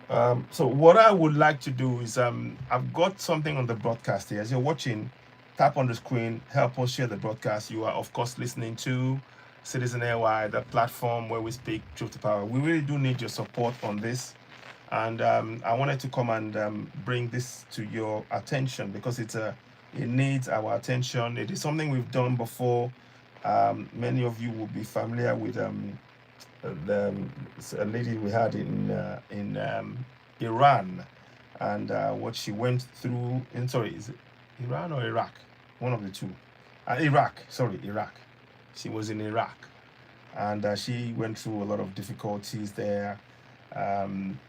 So what I would like to do is I've got something on the broadcast here. As you're watching, tap on the screen, help us share the broadcast. You are of course listening to Citizen AY, the platform where we speak truth to power. We really do need your support on this. And I wanted to come and bring this to your attention because it needs our attention. It is something we've done before. Many of you will be familiar with the a lady we had in Iran, and what she went through. In sorry, is it Iran or Iraq? One of the two. Iraq. Sorry, Iraq. She was in Iraq, and she went through a lot of difficulties there. Um,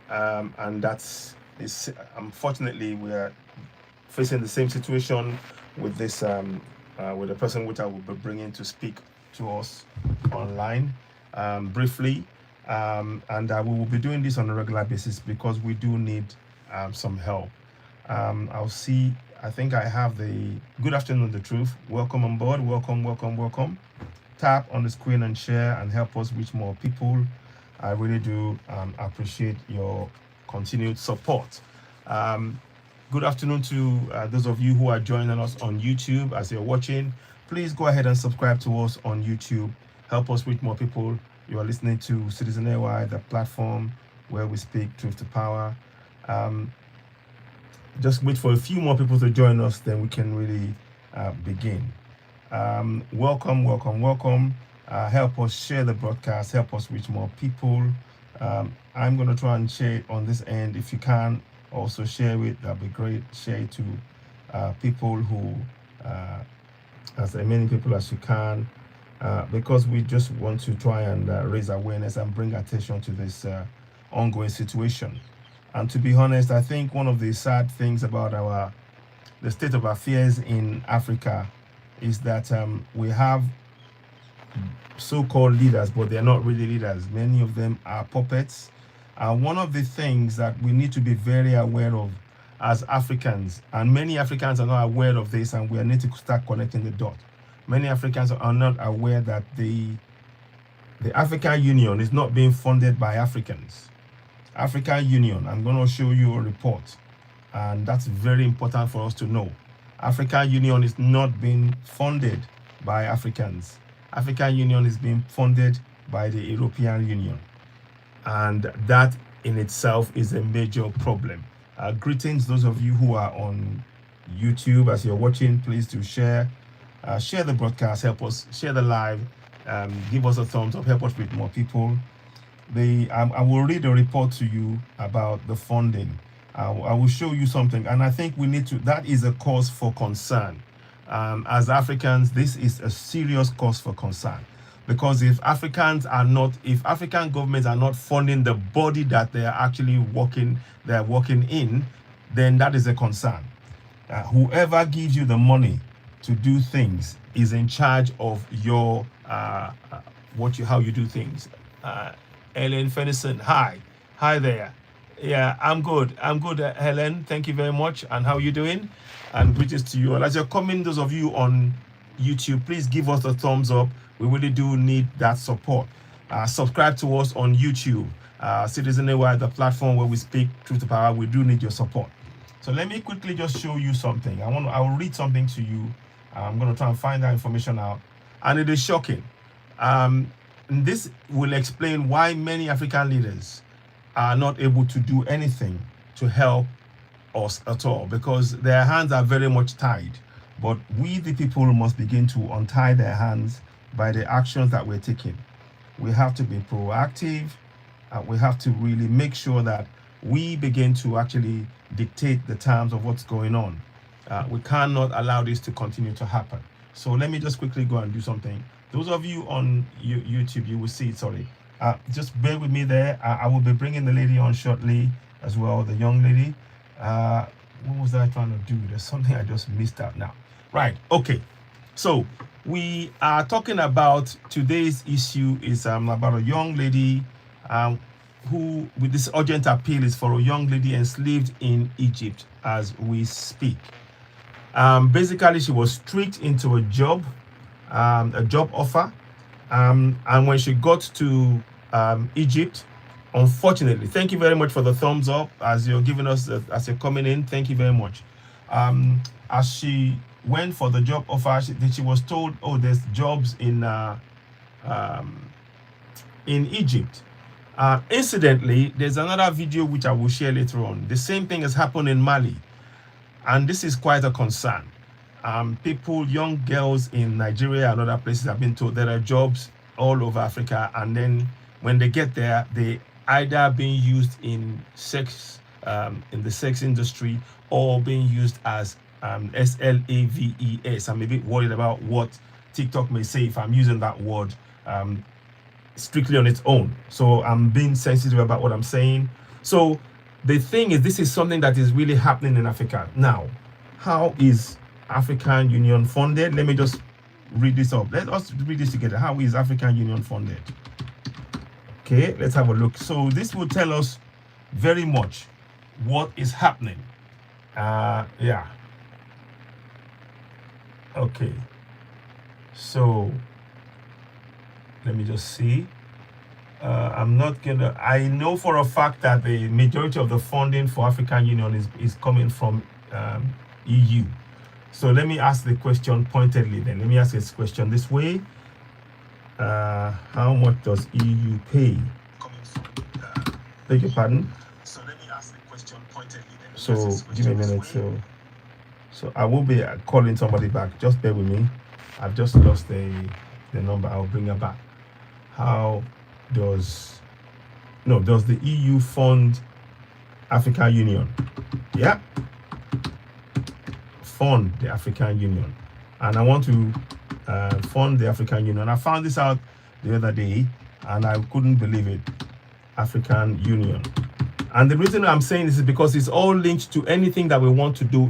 and that's is unfortunately we are facing the same situation with this with the person which I will be bringing to speak to us online briefly, and we will be doing this on a regular basis because we do need some help. I'll see. I think I have the good afternoon, the truth. Welcome on board. Welcome, welcome, welcome. Tap on the screen and share and help us reach more people. I really do appreciate your continued support. Um, Good afternoon to those of you who are joining us on YouTube as you're watching. Please go ahead and subscribe to us on YouTube. Help us reach more people. You are listening to Citizen AY, the platform where we speak truth to power. Um, just wait for a few more people to join us, then we can really begin. Welcome, welcome, welcome. Help us share the broadcast, help us reach more people. I'm going to try and share it on this end. If you can, also share it. That'd be great. Share it to people who, as many people as you can, because we just want to try and raise awareness and bring attention to this ongoing situation. And to be honest, I think one of the sad things about the state of affairs in Africa is that we have so-called leaders, but they're not really leaders. Many of them are puppets. One of the things that we need to be very aware of as Africans, and many Africans are not aware of this, and we need to start connecting the dots. Many Africans are not aware that the African Union is not being funded by Africans. African Union, I'm going to show you a report, and that's very important for us to know. African Union is not being funded by Africans. African Union is being funded by the European Union, and that in itself is a major problem. Greetings, those of you who are on YouTube. As you're watching, please do share the broadcast, help us share the live, give us a thumbs up, help us reach more people. I will read a report to you about the funding. I will show you something, and I think we need to, that is a cause for concern. As Africans, this is a serious cause for concern, because if African governments are not funding the body that they are actually working in, then that is a concern. Whoever gives you the money to do things is in charge of your how you do things. Ellen Fennison, hi there. Yeah, I'm good, Helen. Thank you very much. And how are you doing? And greetings to you all. As you're coming, those of you on YouTube, please give us a thumbs up. We really do need that support. Subscribe to us on YouTube, Citizen AY, the platform where we speak truth to power. We do need your support. So let me quickly just show you something. I will read something to you. I'm going to try and find that information out, and it is shocking. This will explain why many African leaders are not able to do anything to help us at all, because their hands are very much tied. But we, the people, must begin to untie their hands by the actions that we're taking. We have to be proactive. We have to really make sure that we begin to actually dictate the terms of what's going on. We cannot allow this to continue to happen. So let me just quickly go and do something. Those of you on YouTube, you will see it, sorry. Just bear with me there. I will be bringing the lady on shortly as well, the young lady. What was I trying to do? There's something I just missed out now. Right, okay. So we are talking about today's issue is about a young lady who, with this urgent appeal, is for a young lady enslaved in Egypt as we speak. Basically, she was tricked into a job offer. And when she got to Egypt, Unfortunately, thank you very much for the thumbs up as you're giving us, as you're coming in. Thank you very much. As she went for the job offer, she was told, oh, there's jobs in Egypt. Incidentally, there's another video which I will share later on. The same thing has happened in Mali, and this is quite a concern. People, young girls in Nigeria and other places have been told there are jobs all over Africa, and then when they get there, they either being used in sex, in the sex industry, or being used as SLAVES. I'm a bit worried about what TikTok may say if I'm using that word strictly on its own. So I'm being sensitive about what I'm saying. So the thing is, this is something that is really happening in Africa. Now, how is African Union funded? Let me just read this up. Let us read this together. How is African Union funded? Okay, let's have a look. So this will tell us very much what is happening. Yeah. Okay. So let me just see. I'm not gonna. I know for a fact that the majority of the funding for African Union is coming from EU. So let me ask the question pointedly. Then let me ask this question this way. How much does EU pay? Beg your pardon. So let me ask the question pointedly. Then so give me a minute. So I will be calling somebody back. Just bear with me. I've just lost the number. I'll bring her back. How does the EU fund African Union? Yeah, fund the African Union. And I want to fund the African Union. I found this out the other day and I couldn't believe it. African Union. And the reason I'm saying this is because it's all linked to anything that we want to do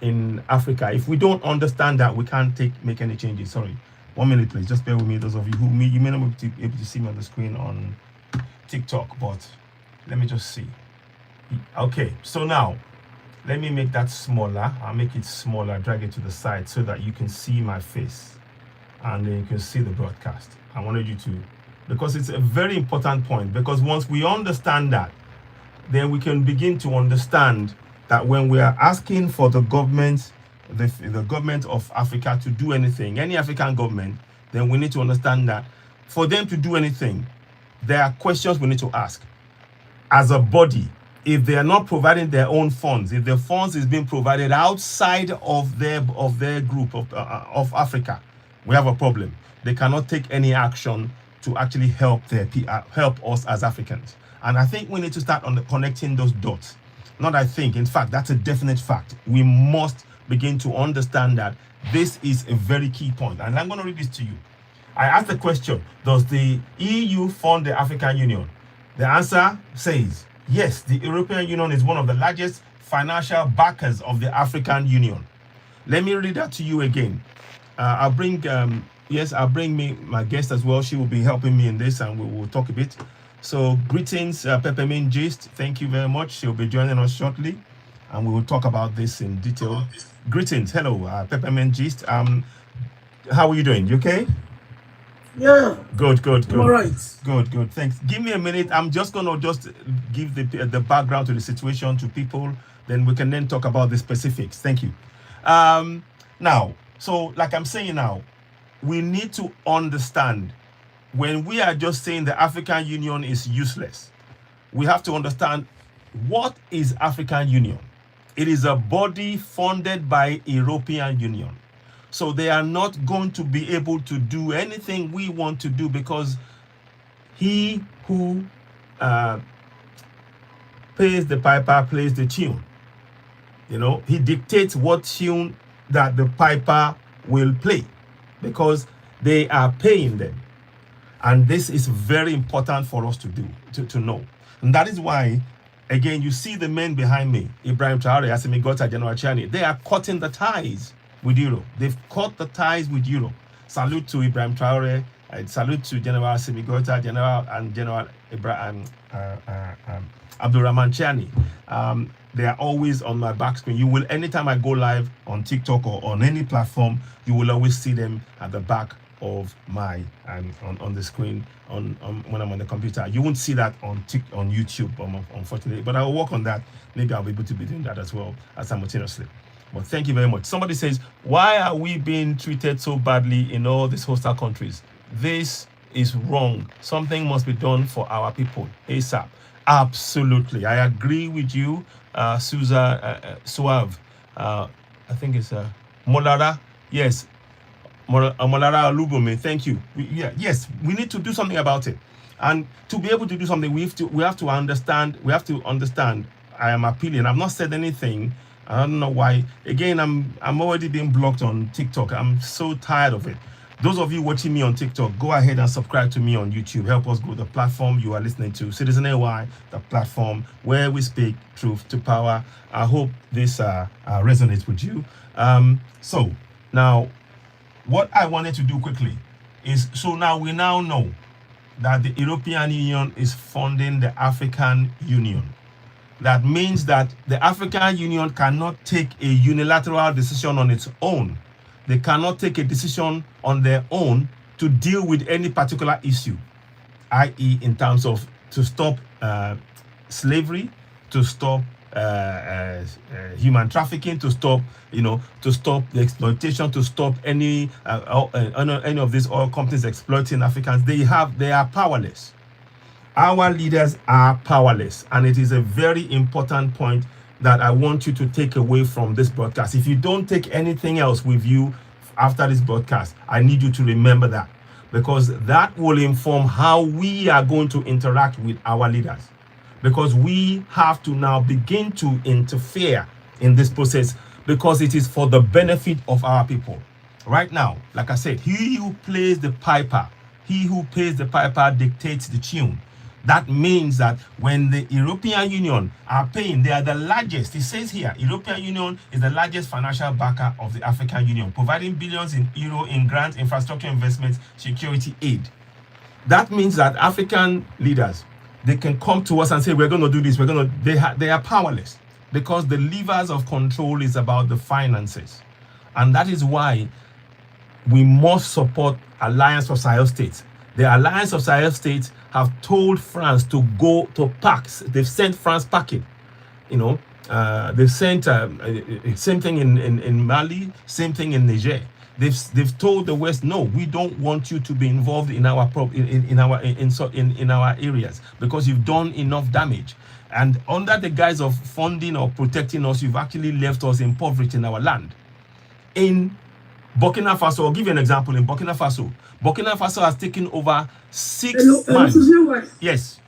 in Africa. If we don't understand that, we can't make any changes. Sorry. 1 minute, please. Just bear with me. Those of you you may not be able to see me on the screen on TikTok, but let me just see. Okay, so now let me make that smaller. I'll make it smaller, drag it to the side so that you can see my face and then you can see the broadcast. I wanted you to, because it's a very important point, because once we understand that, then we can begin to understand that when we are asking for the government, the government of Africa to do anything, any African government, then we need to understand that for them to do anything, there are questions we need to ask. As a body, if they are not providing their own funds, if the funds is being provided outside of their group of Africa, we have a problem. They cannot take any action to actually help us as Africans. And I think we need to start connecting those dots. Not I think, in fact, that's a definite fact. We must begin to understand that this is a very key point. And I'm going to read this to you. I asked the question, does the EU fund the African Union? The answer says, yes, the European Union is one of the largest financial backers of the African Union. Let me read that to you again. I'll bring my guest as well. She will be helping me in this and we will talk a bit. So greetings, Peppermint Gist. Thank you very much. She'll be joining us shortly and we will talk about this in detail. Greetings. Hello, Peppermint Gist. How are you doing? You okay? Yeah. Good. All right. Good. Thanks. Give me a minute. I'm just gonna give the background to the situation to people. Then we can then talk about the specifics. Thank you. Now, so like I'm saying now, we need to understand when we are just saying the African Union is useless. We have to understand what is African Union. It is a body funded by European Union. So they are not going to be able to do anything we want to do because he who pays the piper plays the tune. You know, he dictates what tune that the piper will play because they are paying them. And this is very important for us to do, to know. And that is why, again, you see the men behind me, Ibrahim Traore, Assimi Goïta, General Chiani, they are cutting the ties with Europe. They've cut the ties with Europe. Salute to Ibrahim Traore, salute to General Assimi Goïta, General Ibrahim Abdurrahman Chiani. They are always on my back screen. Anytime I go live on TikTok or on any platform, you will always see them at the back of my on the screen on when I'm on the computer. You won't see that on YouTube, unfortunately, but I will work on that. Maybe I'll be able to be doing that as well simultaneously. But thank you very much. Somebody says, why are we being treated so badly in all these hostile countries? This is wrong. Something must be done for our people ASAP. Absolutely, I agree with you, Suave. I think it's Molara. Yes, Molara Alubome. Thank you. Yes, we need to do something about it, and to be able to do something, we have to understand. We have to understand. I am appealing. I've not said anything. I don't know why. Again, I'm already being blocked on TikTok. I'm so tired of it. Those of you watching me on TikTok, go ahead and subscribe to me on YouTube. Help us grow the platform you are listening to. Citizen AY, the platform where we speak truth to power. I hope this resonates with you. So now, what I wanted to do quickly is, so now we now know that the European Union is funding the African Union. That means that the African Union cannot take a unilateral decision on its own. They cannot take a decision on their own to deal with any particular issue, i.e. in terms of to stop slavery, to stop human trafficking, to stop the exploitation, to stop any of these oil companies exploiting Africans. They are powerless. Our leaders are powerless, and it is a very important point that I want you to take away from this broadcast. If you don't take anything else with you after this broadcast, I need you to remember that, because that will inform how we are going to interact with our leaders, because we have to now begin to interfere in this process, because it is for the benefit of our people. Right now, like I said, he who pays the piper dictates the tune. That means that when the European Union are paying, they are the largest. It says here, European Union is the largest financial backer of the African Union, providing billions in euro in grants, infrastructure investments, security aid. That means that African leaders, they can come to us and say, we're going to do this. They are powerless, because the levers of control is about the finances. And that is why we must support Alliance of Sahel States. The Alliance of Sahel States have told France to go to pack. They've sent France packing. They've sent same thing in Mali, same thing in Niger. They've told the West, no, we don't want you to be involved in our areas, because you've done enough damage. And under the guise of funding or protecting us, you've actually left us impoverished in our land. In Burkina Faso, I'll give you an example. In Burkina Faso has taken over 6 months. Yes.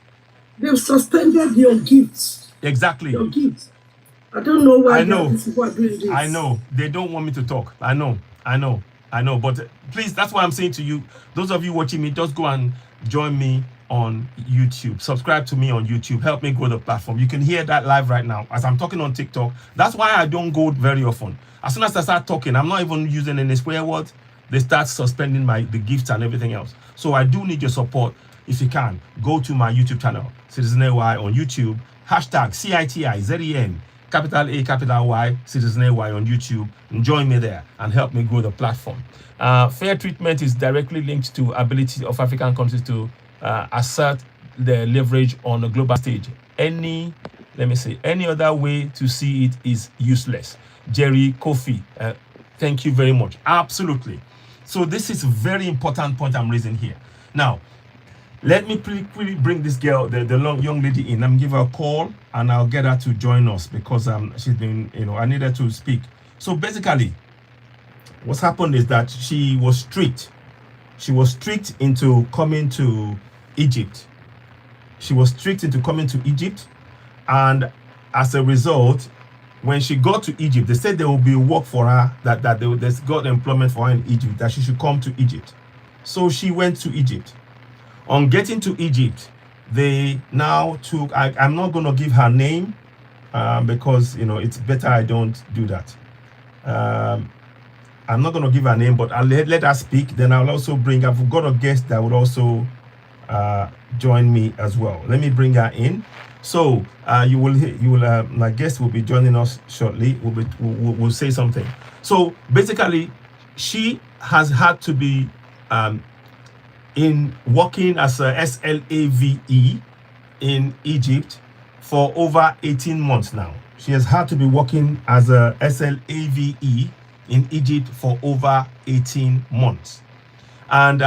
They've suspended your gifts. Exactly. Your gifts. I don't know why I know. people are doing this. I know. They don't want me to talk. I know. But please, that's why I'm saying to you, those of you watching me, just go and join me on YouTube. Subscribe to me on YouTube. Help me grow the platform. You can hear that live right now as I'm talking on TikTok. That's why I don't go very often. As soon as I start talking, I'm not even using any swear words. They start suspending the gifts and everything else. So I do need your support. If you can, go to my YouTube channel, Citizen AY on YouTube. Hashtag CITIZEN, capital A, capital Y, Citizen AY on YouTube. And join me there and help me grow the platform. Fair treatment is directly linked to ability of African countries to assert their leverage on a global stage. Any other way to see it is useless. Jerry Kofi, thank you very much. Absolutely. So this is a very important point I'm raising here. Now, let me quickly bring this girl, the young lady in. I'm give her a call and I'll get her to join us, because she's been, I need her to speak. So basically, what's happened is that she was tricked. She was tricked into coming to Egypt. And as a result, when she got to Egypt, they said there will be work for her, that they got employment for her in Egypt, that she should come to Egypt. So she went to Egypt. On getting to Egypt, they now took, I'm not going to give her name, because, it's better I don't do that. I'm not going to give her name, but I'll let her speak. Then I'll also I've got a guest that would also join me as well. Let me bring her in. So my guest will be joining us shortly. We'll say something. So basically, she has had to be in working as a SLAVE in Egypt for over 18 months now. She has had to be working as a SLAVE in Egypt for over 18 months. And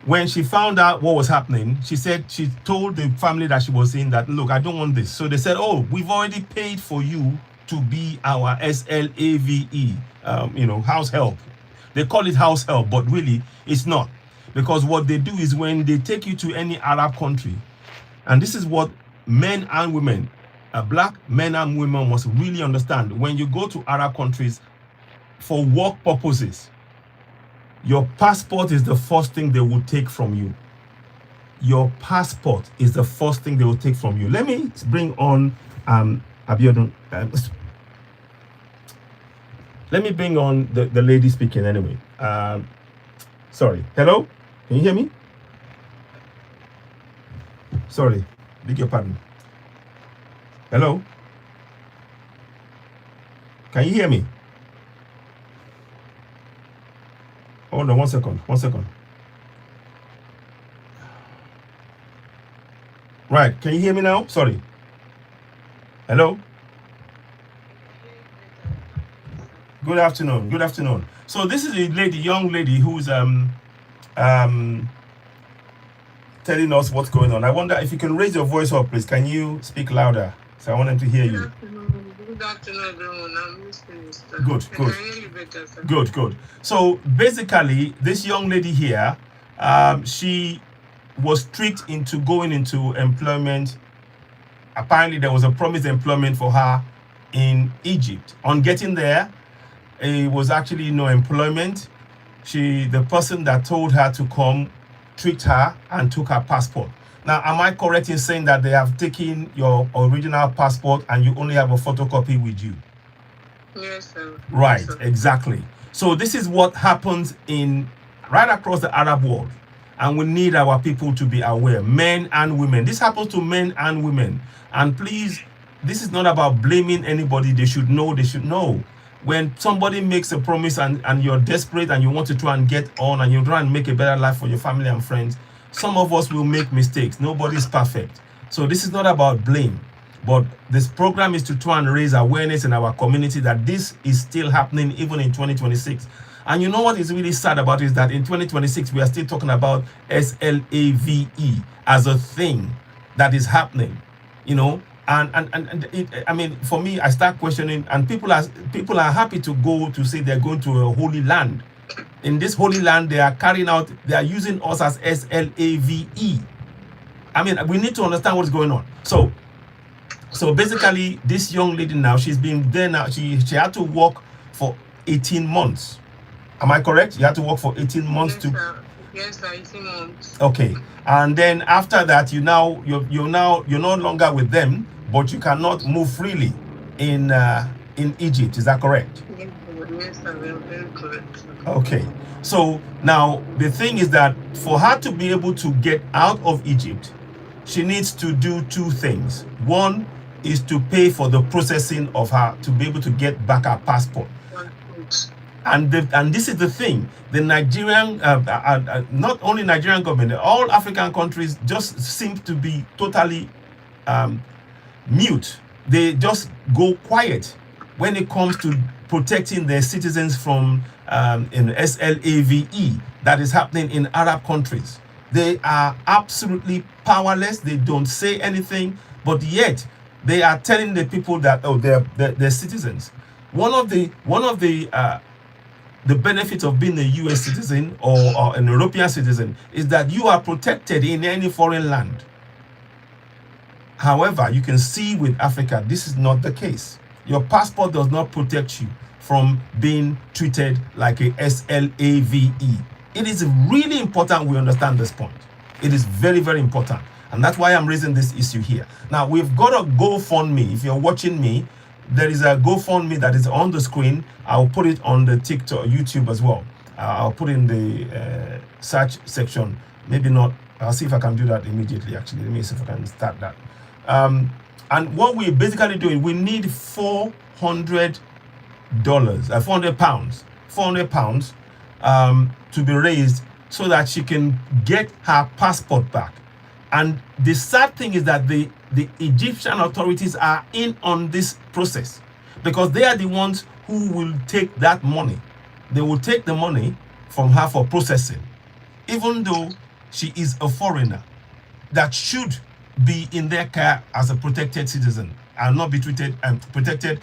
when she found out what was happening, she said she told the family that she was in that, look, I don't want this. So they said, oh, we've already paid for you to be our SLAVE, house help. They call it house help, but really it's not. Because what they do is when they take you to any Arab country, and this is what men and women, black men and women must really understand. When you go to Arab countries for work purposes, your passport is the first thing they will take from you. Your passport is the first thing they will take from you. Let me bring on Abiodun. Let me bring on the lady speaking anyway. Sorry. Hello? Can you hear me? Sorry. Beg your pardon. Hello? Can you hear me? Hold on 1 second. 1 second. Right. Can you hear me now? Sorry. Hello? Good afternoon. Good afternoon. So this is a lady, young lady who's telling us what's going on. I wonder if you can raise your voice up, please. Can you speak louder? So I want them to hear you. Good afternoon, everyone. I'm listening, Mr. Good, Can good. I hear you better, sir? Good, good. So basically, this young lady here, she was tricked into going into employment. Apparently, there was a promised employment for her in Egypt. On getting there, it was actually no employment. The person that told her to come tricked her and took her passport. Now, am I correct in saying that they have taken your original passport and you only have a photocopy with you? Yes, sir. Right, Yes, sir. exactly. So this is what happens right across the Arab world. And we need our people to be aware, men and women. This happens to men and women. And please, this is not about blaming anybody. They should know. When somebody makes a promise and you're desperate and you want to try and get on and you try and make a better life for your family and friends, some of us will make mistakes. Nobody's perfect. So this is not about blame. But this program is to try and raise awareness in our community that this is still happening even in 2026. And you know what is really sad about it is that in 2026, we are still talking about SLAVE as a thing that is happening, And I mean, for me, I start questioning, and people are happy to go to say they're going to a holy land. In this holy land, they are using us as SLAVE. I mean, we need to understand what's going on. So basically, this young lady now, she's been there now. She had to work for 18 months. Am I correct? You had to work for 18 months Yes, sir. 18 months. Okay. And then after that, you're no longer with them, but you cannot move freely in Egypt. Is that correct? Yes, sir. Very correct. Okay. So now the thing is that for her to be able to get out of Egypt, she needs to do two things. One is to pay for the processing of her to be able to get back her passport. And this is the thing, the Nigerian, not only Nigerian government, all African countries just seem to be totally mute. They just go quiet when it comes to protecting their citizens from in SLAVE that is happening in Arab countries. They are absolutely powerless. They don't say anything, but yet they are telling the people that they're citizens. One of the benefit of being a US citizen or an European citizen is that you are protected in any foreign land. However, you can see with Africa, this is not the case. Your passport does not protect you from being treated like a SLAVE. It is really important we understand this point. It is very, very important. And that's why I'm raising this issue here. Now, we've got a GoFundMe. If you're watching me, there is a GoFundMe that is on the screen. I'll put it on the TikTok, YouTube as well. I'll put in the search section. Maybe not. I'll see if I can do that immediately, actually. Let me see if I can start that. And what we're basically doing, we need £400, 400 pounds to be raised so that she can get her passport back. And the sad thing is that the Egyptian authorities are in on this process, because they are the ones who will take that money. They will take the money from her for processing, even though she is a foreigner that should be in their care as a protected citizen and not be treated protected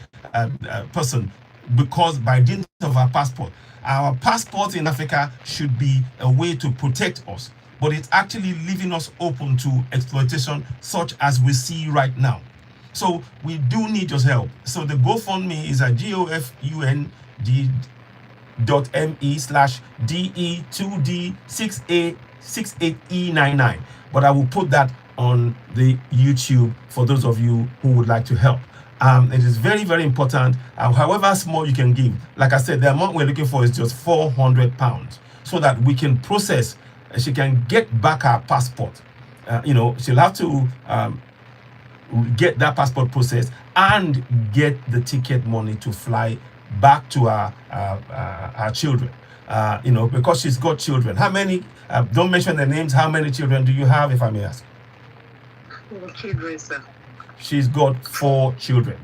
person, because by dint of our passport. Our passport in Africa should be a way to protect us, but it's actually leaving us open to exploitation such as we see right now. So we do need your help. So the GoFundMe is at gofund.me/DE2D6A68E99. But I will put that on the YouTube for those of you who would like to help. It is very, very important. However small you can give, like I said, the amount we're looking for is just £400, so that we can process. She can get back her passport. She'll have to get that passport processed and get the ticket money to fly back to her children. Because she's got children. How many? Don't mention the names. How many children do you have, if I may ask? 4 children, sir. She's got 4 children.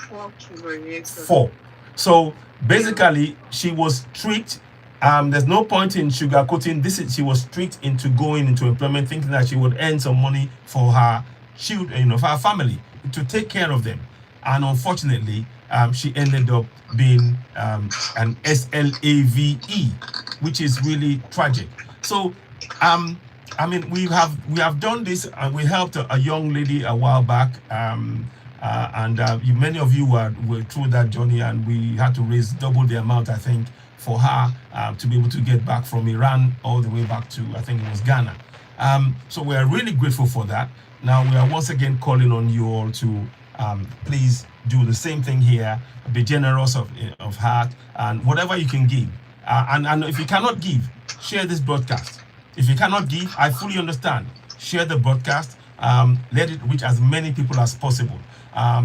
4 children, yes, sir. 4. So basically, she was tricked. There's no point in sugarcoating this. She was tricked into going into employment, thinking that she would earn some money for her children, for her family, to take care of them. And unfortunately, she ended up being an SLAVE, which is really tragic. So, we have done this, and we helped a young lady a while back, many of you were through that journey, and we had to raise double the amount, I think, for her to be able to get back from Iran all the way back to, I think it was Ghana. So we are really grateful for that. Now we are once again calling on you all to please do the same thing here. Be generous of heart, and whatever you can give. And if you cannot give, share this broadcast. If you cannot give, I fully understand. Share the broadcast. Let it reach as many people as possible.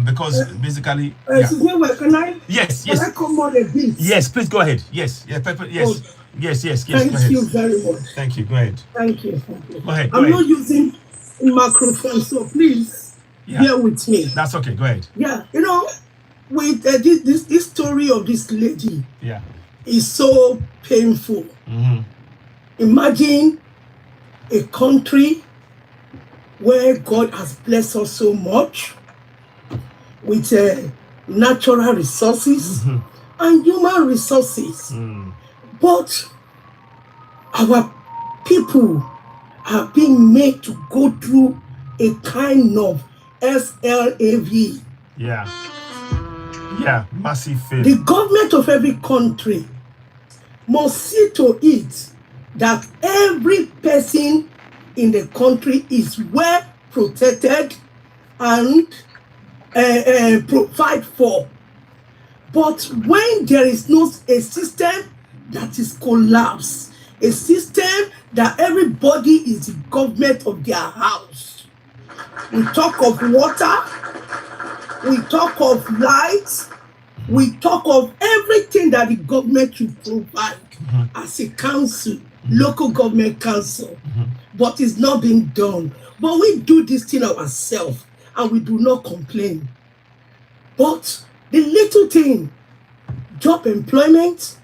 Because basically, Can I? Yes. Can I come on a bit? Yes, please go ahead. Yes, Pepper. Yes, Oh, yes. Thank Go ahead. you very much. Thank you. Go ahead. Thank you. Go ahead. I'm not using microphone, so please bear with me. That's okay. Go ahead. Yeah, with this story of this lady Yeah. is so painful. Mm-hmm. Imagine a country where God has blessed us so much with natural resources and human resources. But our people are being made to go through a kind of SLAV. Yeah, massive failure. The government of every country must see to it that every person in the country is well protected and provide for. But when there is not a system that is collapsed, a system that everybody is the government of their house. We talk of water, we talk of light, we talk of everything that the government should provide as a council, local government council, but it's not being done. But we do this thing ourselves, and we do not complain. But the little thing, job employment,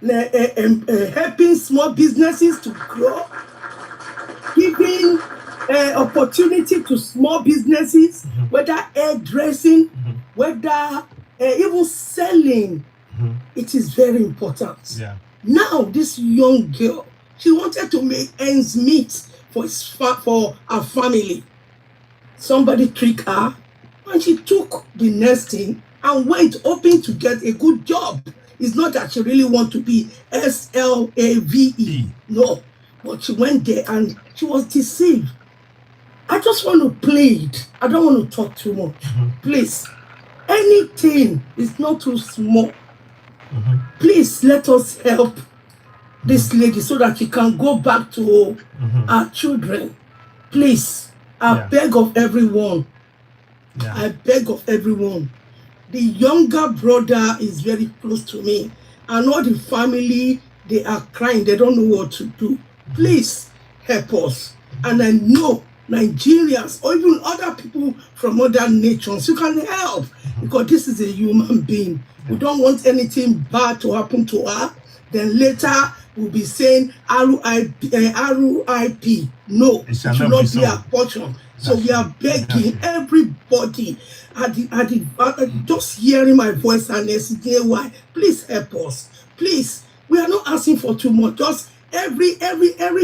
helping small businesses to grow, giving opportunity to small businesses, whether hairdressing, whether even selling, it is very important. Yeah. Now, this young girl, she wanted to make ends meet for her family. Somebody tricked her, and she took the next thing and went hoping to get a good job. It's not that she really want to be SLAVE, no, but she went there and she was deceived. I just want to plead. I don't want to talk too much. Please, anything is not too small. Please let us help this lady so that she can go back to her children. Please, I beg of everyone. I beg of everyone. The younger brother is very close to me, and all the family, they are crying. They don't know what to do. Please help us. And I know Nigerians or even other people from other nations, you can help because this is a human being. We don't want anything bad to happen to her. Then later we'll be saying RIP. No, It shall it will not be not be so. our portion. So That's we are true. begging That's true. everybody just hearing my voice and SDY, please help us. Please, we are not asking for too much. Just every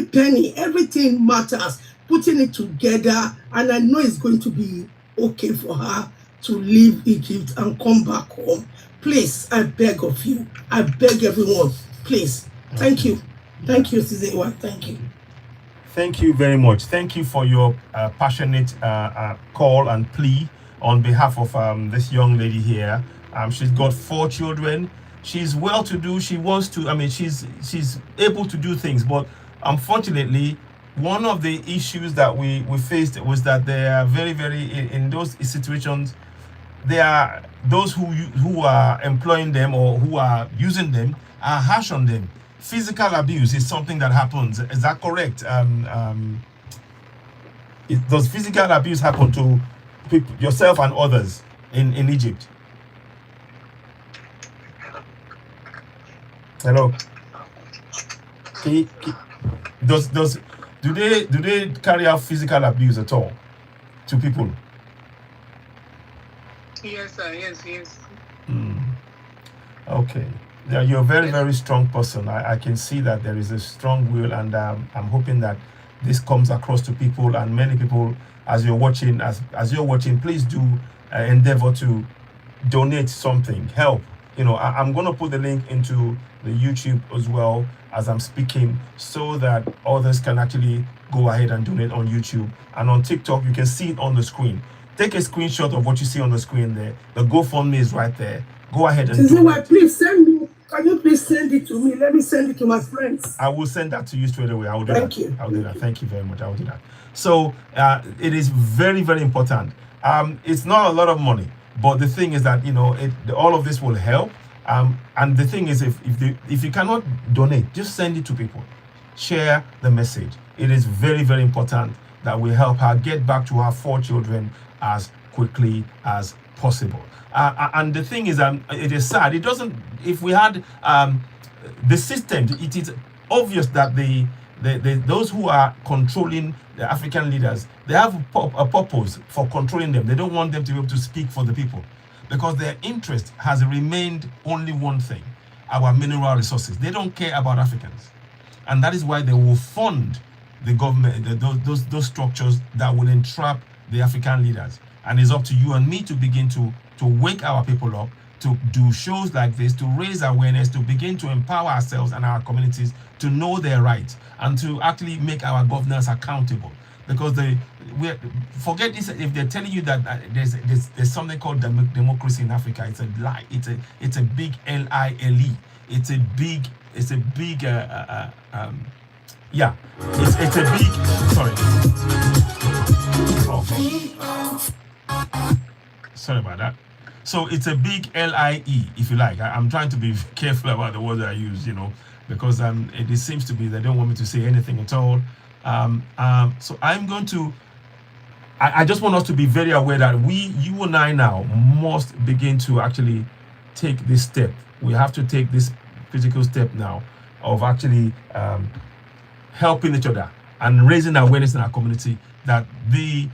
penny, everything matters. Putting it together, and I know it's going to be okay for her to leave Egypt and come back home. Please, I beg of you. I beg everyone. Please. Thank you. Thank you, Sizewa. Thank you. Thank you very much. Thank you for your passionate call and plea on behalf of this young lady here. She's got 4 children. She's well-to-do. She wants to. I mean, she's able to do things, but unfortunately, one of the issues that we faced was that they are very in those situations. There are those who are employing them or who are using them are harsh on them. Physical abuse is something that happens. Is that correct? Does physical abuse happen to people, yourself and others in Egypt? Hello. Do they carry out physical abuse at all to people? Yes, sir. Yes. Okay. Yeah, you're a very strong person. I can see that there is a strong will, and I'm hoping that this comes across to people, and many people, as you're watching, please do endeavor to donate something, help. I'm going to put the link into the YouTube as well as I'm speaking, so that others can actually go ahead and donate on YouTube. And on TikTok, you can see it on the screen. Take a screenshot of what you see on the screen there. The GoFundMe is right there. Go ahead and do it. Please send me. Can you please send it to me? Let me send it to my friends. I will send that to you straight away. I will do Thank that. you. I'll do that. Thank you very much. I will do that. So it is very important. It's not a lot of money, but the thing is that all of this will help. And the thing is, if you cannot donate, just send it to people. Share the message. It is very important that we help her get back to her 4 children as quickly as possible. And the thing is, it is sad. It doesn't. If we had the system, it is obvious that those who are controlling the African leaders, they have a purpose for controlling them. They don't want them to be able to speak for the people, because their interest has remained only one thing: our mineral resources. They don't care about Africans, and that is why they will fund the government, those structures that will entrap the African leaders. And it's up to you and me to begin to wake our people up, to do shows like this, to raise awareness, to begin to empower ourselves and our communities to know their rights, and to actually make our governors accountable. Because forget this. If they're telling you that there's something called democracy in Africa, it's a lie. It's a big LILE. It's a big It's a big sorry about that. So it's a big LIE, if you like. I'm trying to be careful about the words I use, because it seems to be they don't want me to say anything at all. So I'm going to. I just want us to be very aware that you and I now must begin to actually take this step. We have to take this critical step now of actually helping each other and raising awareness in our community that we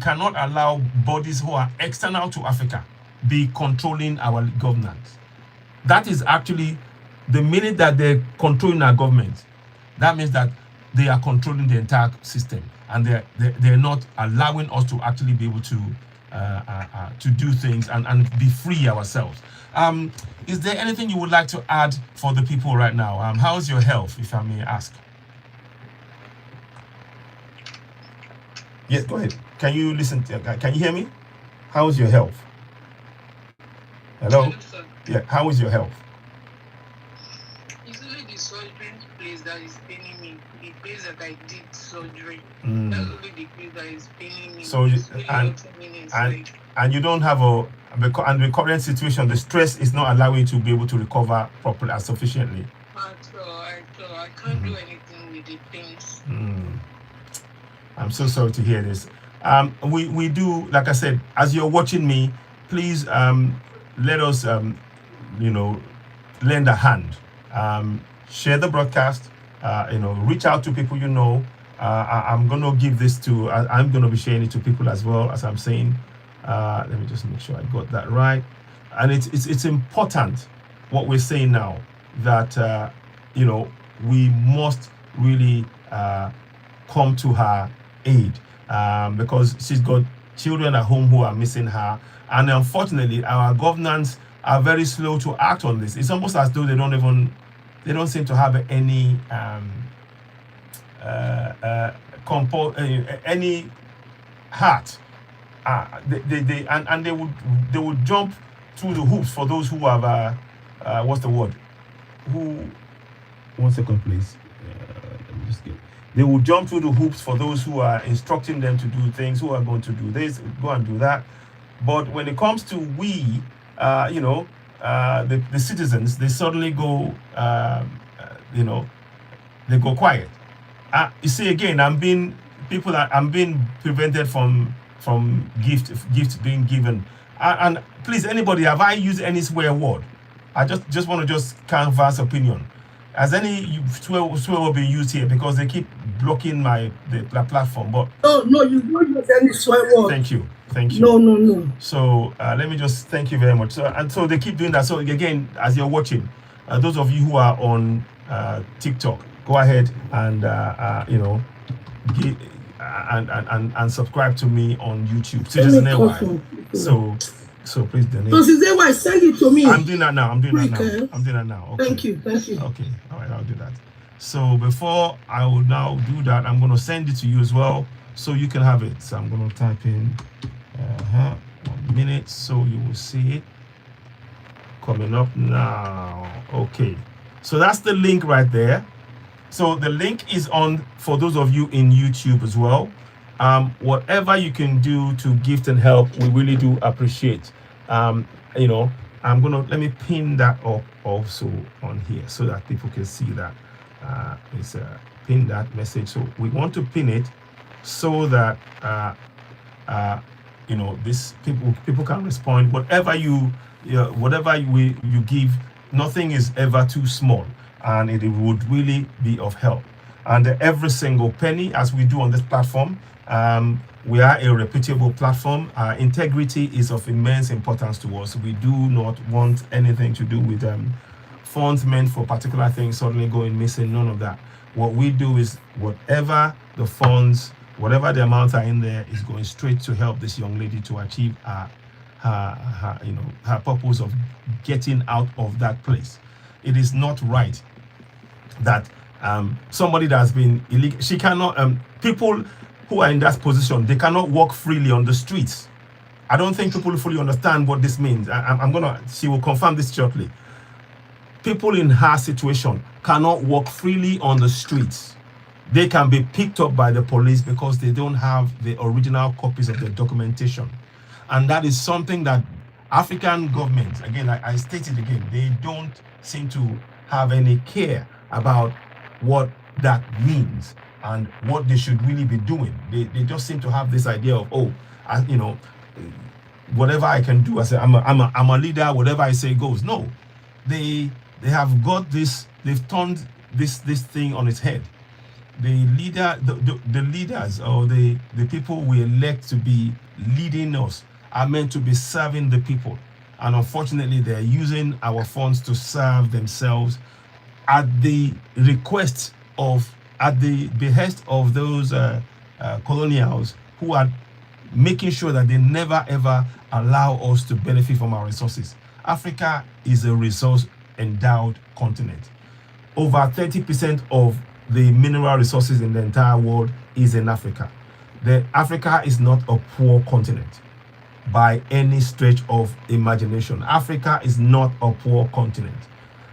cannot allow bodies who are external to Africa be controlling our governance. That is actually the minute that they're controlling our government, that means that they are controlling the entire system, and they're not allowing us to actually be able to do things and be free ourselves. Is there anything you would like to add for the people right now? How's your health, if I may ask? Yes, go ahead. Can you listen? Can you hear me? How's your health? Hello? Yeah, how is your health? It's only the surgery place that is paining me. The place that I did surgery. That's only the place that is paining me. So, and you don't have and the current situation, the stress is not allowing you to be able to recover properly and sufficiently. At all. I can't do anything with the things. I'm so sorry to hear this. We do, like I said, as you're watching me, please let us lend a hand. Share the broadcast. Reach out to people you know. I'm gonna give this to. I'm gonna be sharing it to people as well, as I'm saying. Let me just make sure I got that right. And it's important what we're saying now, that we must really come to her aid, because she's got children at home who are missing her, and unfortunately our governments are very slow to act on this. It's almost as though they don't seem to have any any heart. They would jump through the hoops for those who have what's the word? One second, please. Let me just get. They will jump through the hoops for those who are instructing them to do things, who are going to do this, go and do that. But when it comes to the citizens, they suddenly go, they go quiet. You see, again, I'm being prevented from gifts being given. And please, anybody, have I used any swear word? I just want to canvass opinion. Has any swear word been used here? Because they keep blocking the platform. But no, you don't use any swear word. Thank you. No. So let me just thank you very much. So they keep doing that. So again, as you're watching, those of you who are on TikTok, go ahead and and subscribe to me on YouTube. So please donate. So Sizewa, send it to me. I'm doing that now. Okay. Thank you. Okay, all right, I'll do that. So before I will now do that, I'm going to send it to you as well, so you can have it. So I'm going to type in 1 minute, so you will see it coming up now. Okay, so that's the link right there. So the link is on for those of you in YouTube as well. Whatever you can do to gift and help, we really do appreciate. Let me pin that up also on here so that people can see that. Pin that message. So we want to pin it so that this people can respond. Whatever you give, nothing is ever too small, and it would really be of help. And every single penny, as we do on this platform, we are a reputable platform. Integrity is of immense importance to us. We do not want anything to do with funds meant for particular things suddenly going missing. None of that. What we do is whatever the funds, whatever the amounts are in there, is going straight to help this young lady to achieve her purpose of getting out of that place. It is not right that somebody that has been illegal, she cannot, people who are in that position, they cannot walk freely on the streets. I don't think people fully understand what this means. She will confirm this shortly. People in her situation cannot walk freely on the streets. They can be picked up by the police because they don't have the original copies of the documentation. And that is something that African governments, again, I state it again, they don't seem to have any care about what that means and what they should really be doing. They just seem to have this idea of, whatever I can do, I say I'm a leader, whatever I say goes. No, they have got this, they've turned this thing on its head. The leaders or the people we elect to be leading us are meant to be serving the people, and unfortunately they're using our funds to serve themselves at the behest of those colonials who are making sure that they never ever allow us to benefit from our resources. Africa is a resource endowed continent. Over 30% of the mineral resources in the entire world is in Africa. Africa is not a poor continent by any stretch of imagination. Africa is not a poor continent.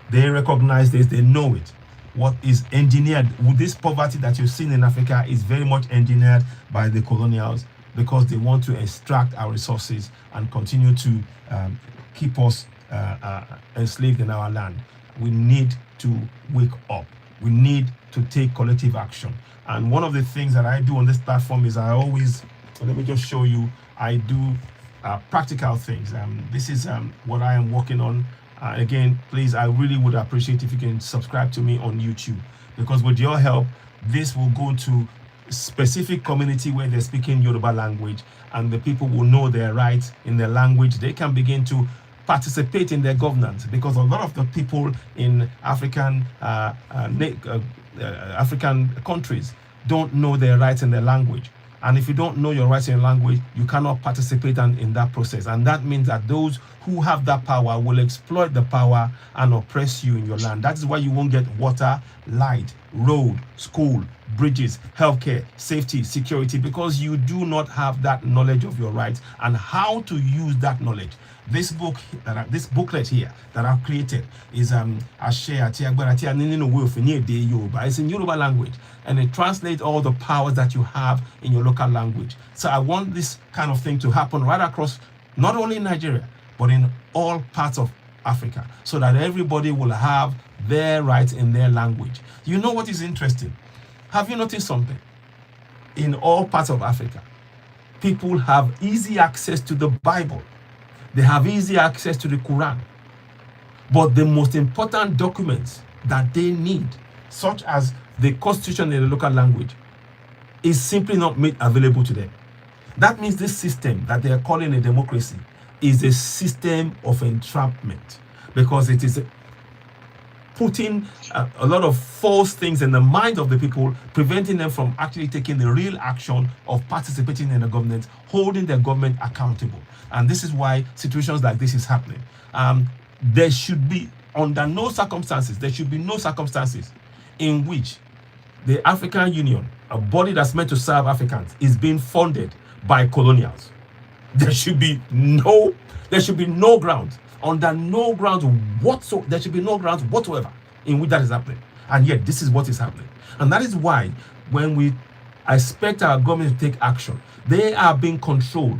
They recognize this, they know it. What is engineered with this poverty that you've seen in Africa is very much engineered by the colonials, because they want to extract our resources and continue to keep us enslaved in our land. We need to wake up. We need to take collective action. And one of the things that I do on this platform is I always, let me just show you, I do practical things. This is what I am working on. Again, please, I really would appreciate if you can subscribe to me on YouTube, because with your help, this will go to specific community where they're speaking Yoruba language, and the people will know their rights in their language. They can begin to participate in their governance, because a lot of the people in African countries don't know their rights in their language. And if you don't know your rights in language, you cannot participate in that process. And that means that those who have that power will exploit the power and oppress you in your land. That is why you won't get water, light, road, school, bridges, healthcare, safety, security, because you do not have that knowledge of your rights and how to use that knowledge. This booklet here that I've created is it's in Yoruba language, and it translates all the powers that you have in your local language. So I want this kind of thing to happen right across, not only in Nigeria, but in all parts of Africa, so that everybody will have their rights in their language. You know what is interesting? Have you noticed something? In all parts of Africa, people have easy access to the Bible. They have easy access to the Quran. But the most important documents that they need, such as the constitution in the local language, is simply not made available to them. That means this system that they are calling a democracy is a system of entrapment, because it is putting a lot of false things in the mind of the people, preventing them from actually taking the real action of participating in the government, holding the government accountable. And this is why situations like this is happening. There should be, under no circumstances, there should be no circumstances in which the African Union, a body that's meant to serve Africans, is being funded by colonials. There should be no grounds, under no grounds whatsoever. There should be no grounds whatsoever in which that is happening. And yet this is what is happening. And that is why when we expect our government to take action, they are being controlled.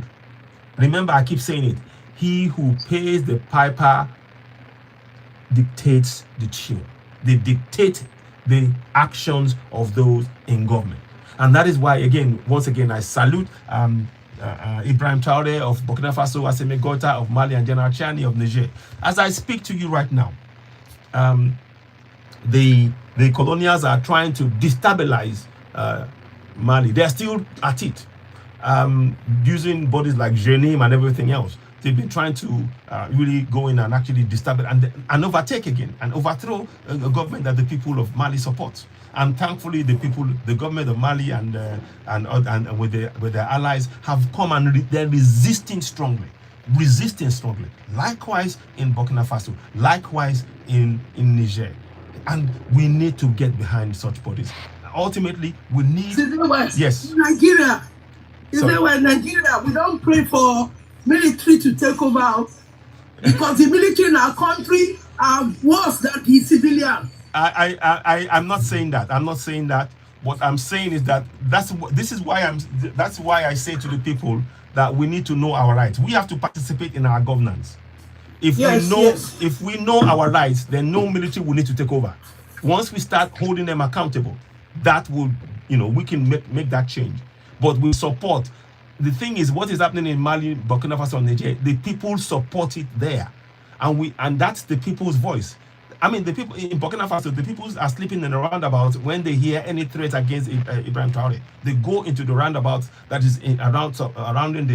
Remember, I keep saying it. He who pays the piper dictates the tune. They dictate the actions of those in government. And that is why, once again, I salute Ibrahim Traore of Burkina Faso, Assimi Goïta of Mali, and General Chani of Niger. As I speak to you right now, the colonials are trying to destabilize Mali. They're still at it, using bodies like Jenim and everything else. They've been trying to really go in and actually destabilize and overtake again and overthrow a government that the people of Mali support. And thankfully, the government of Mali and with their allies have come and they're resisting strongly. Likewise in Burkina Faso, likewise in Niger. And we need to get behind such bodies. Ultimately, we need. Yes. Nigeria. Is that why Nigeria? We don't pray for military to take over, because the military in our country are worse than the civilian. I'm not saying that. I'm not saying that. What I'm saying is that that's why I say to the people that we need to know our rights. We have to participate in our governance. If we know our rights, then no military will need to take over. Once we start holding them accountable, that will, we can make that change. But we support. The thing is, what is happening in Mali, Burkina Faso, and Niger, the people support it there. And that's the people's voice. I mean, the people in Burkina Faso, the people are sleeping in the roundabout when they hear any threat against Ibrahim Traore. They go into the roundabout that is surrounding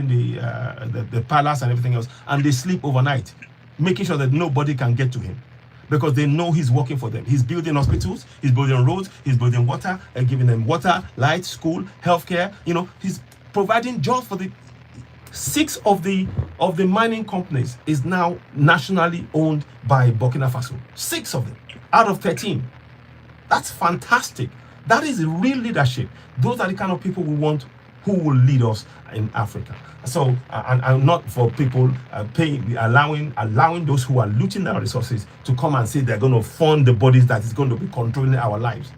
the palace and everything else, and they sleep overnight, making sure that nobody can get to him, because they know he's working for them. He's building hospitals, he's building roads, he's building water, and giving them water, light, school, healthcare. He's providing jobs for the 6 of the mining companies is now nationally owned by Burkina Faso. 6 of them out of 13. That's fantastic. That is real leadership. Those are the kind of people we want who will lead us in Africa. So, and not for people allowing those who are looting our resources to come and say they're going to fund the bodies that is going to be controlling our lives,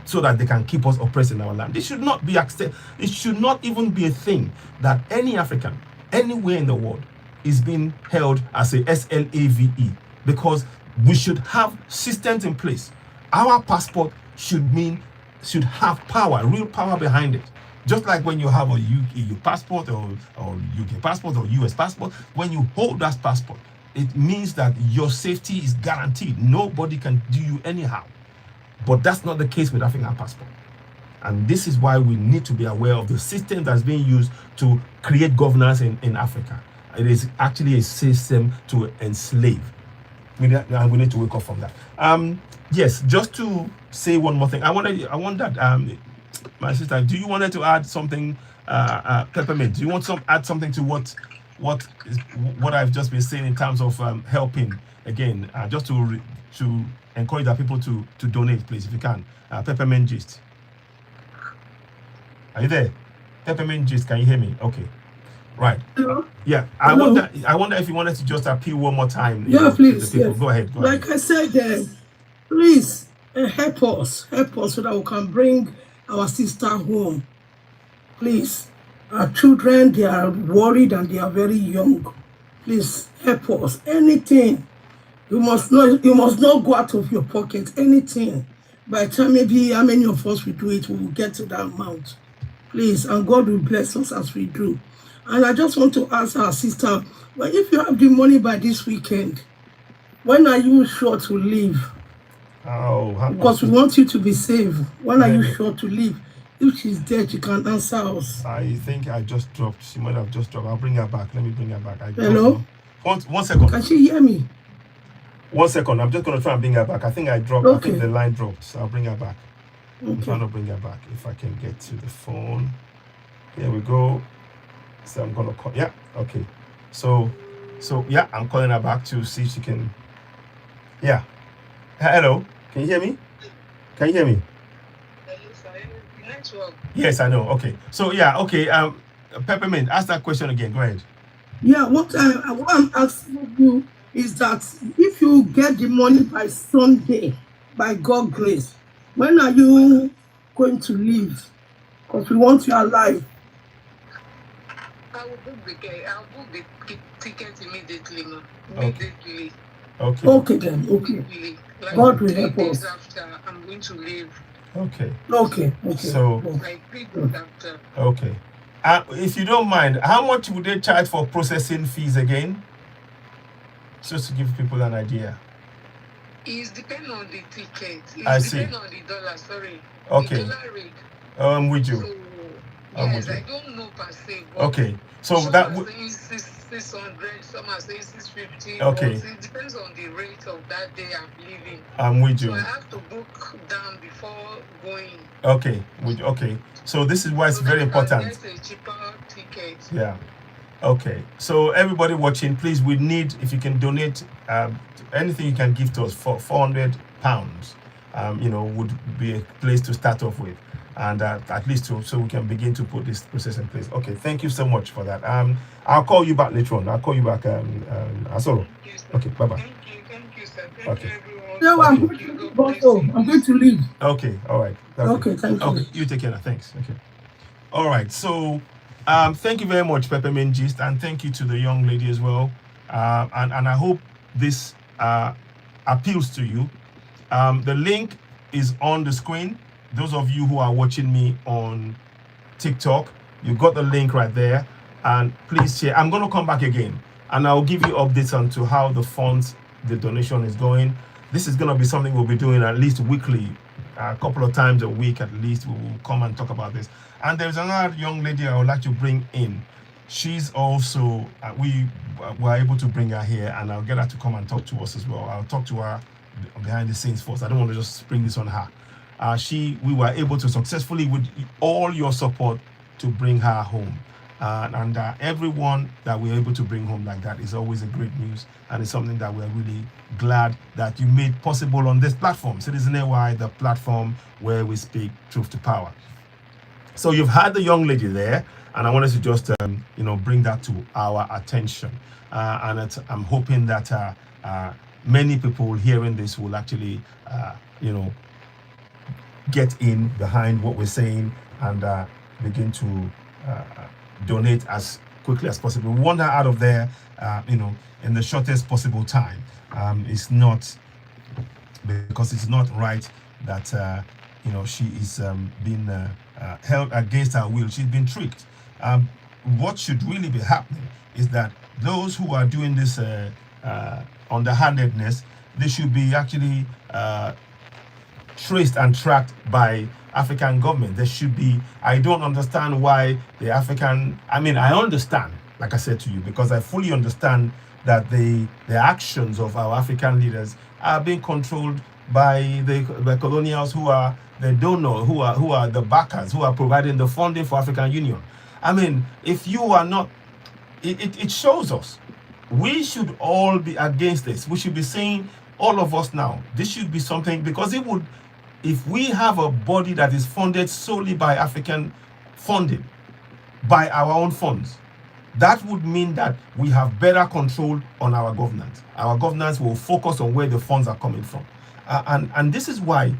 so that they can keep us oppressed in our land. This should not be accepted. It should not even be a thing that any African, anywhere in the world, is being held as a SLAVE, because we should have systems in place Our passport should have power, real power behind it. Just like when you have a EU passport or UK passport or US passport, when you hold that passport, it means that your safety is guaranteed. Nobody can do you anyhow. But that's not the case with African passport. And this is why we need to be aware of the system that's being used to create governance in Africa. It is actually a system to enslave. We need to wake up from that. Yes, just to say one more thing. I want that my sister, do you want to add something, Peppermint? Do you want to add something to what I've just been saying in terms of helping again, just to encourage the people to donate, please, if you can. Peppermint Gist. Are you there? Peppermint Gist, can you hear me? Okay. Right. Yeah. I wonder if you wanted to just appeal one more time. Yeah, please. To the people. Yes. Go ahead. Like I said, please help us so that we can bring our sister home. Please. Our children, they are worried and they are very young. Please help us. Anything. You must not go out of your pocket. Anything. By the time maybe how many of us will do it, we will get to that amount. Please, and God will bless us as we do. And I just want to ask our sister, well, if you have the money by this weekend, when are you sure to leave? Because we want you to be safe. When are you sure to leave? If she's dead, she can answer us. I think I just dropped. She might have just dropped. I'll bring her back. Let me bring her back. Hello? One second. Can she hear me? 1 second. I'm just going to try and bring her back. I think I dropped. Okay. I think the line dropped. So I'll bring her back. Okay. I'm trying to bring her back. If I can get to the phone. Here we go. So I'm going to call. Yeah. Okay. So yeah, I'm calling her back to see if she can. Yeah. Hello. Can you hear me? Can you hear me? Yes, I know. Okay. So yeah. Okay. Peppermint, ask that question again. Go ahead. Yeah. What I'm asking you is that if you get the money by Sunday, by God's grace, when are you going to leave? Because we want you alive. I'll book the ticket immediately. Immediately. Okay. Okay then. Okay. Like God will help us. After I'm going to leave. Okay. So like 3 days after. Okay. If you don't mind, how much would they charge for processing fees again? Just to give people an idea. It's depending on the ticket. I see. Depending on the dollar, sorry. Okay. The dollar rate. I'm with you. So, yes, I don't know per se. Okay. So some that are saying 600, some are saying 650. Okay. It depends on the rate of that day I'm leaving. I'm with you. So I have to book down before going. Okay. Okay. So this is why it's very important. Get a cheaper ticket. Yeah. Okay. So everybody watching, please, we need, if you can donate anything you can give to us for £400, would be a place to start off with. And at least so we can begin to put this process in place. Okay, thank you so much for that. I'll call you back later on. I'll call you back, Asolo. Okay, bye-bye. Thank you, sir. Thank you, everyone. No, I'm going to leave. Okay, all right. Okay, thank you. Okay, you take care now. Thanks. Okay. All right, so thank you very much, Peppermint Gist, and thank you to the young lady as well. And I hope this appeals to you. The link is on the screen. Those of you who are watching me on TikTok, you got the link right there. And please share. I'm going to come back again and I'll give you updates on to how the funds, the donation is going. This is going to be something we'll be doing at least weekly, a couple of times a week at least. We will come and talk about this. And there's another young lady I would like to bring in. She's also, we were able to bring her here and I'll get her to come and talk to us as well. I'll talk to her behind the scenes first. I don't want to just spring this on her. We were able to successfully, with all your support, to bring her home. And everyone that we're able to bring home like that is always a great news. And it's something that we're really glad that you made possible on this platform. Citizen AY, the platform where we speak truth to power. So you've had the young lady there, and I wanted to just, bring that to our attention. And I'm hoping that many people hearing this will actually, get in behind what we're saying and begin to donate as quickly as possible. We want her out of there, in the shortest possible time. It's not, because it's not right that she is being held against her will. She's been tricked. What should really be happening is that those who are doing this underhandedness, they should be actually traced and tracked by African government. There should be. I don't understand why the African. I mean, I understand, like I said to you, because I fully understand that the actions of our African leaders are being controlled by the colonials who are the donor, who are the backers, who are providing the funding for African Union. I mean, if you are not, it shows us. We should all be against this. We should be saying, all of us now, this should be something, because it would, if we have a body that is funded solely by African funding, by our own funds, that would mean that we have better control on our governance. Our governance will focus on where the funds are coming from. And this is why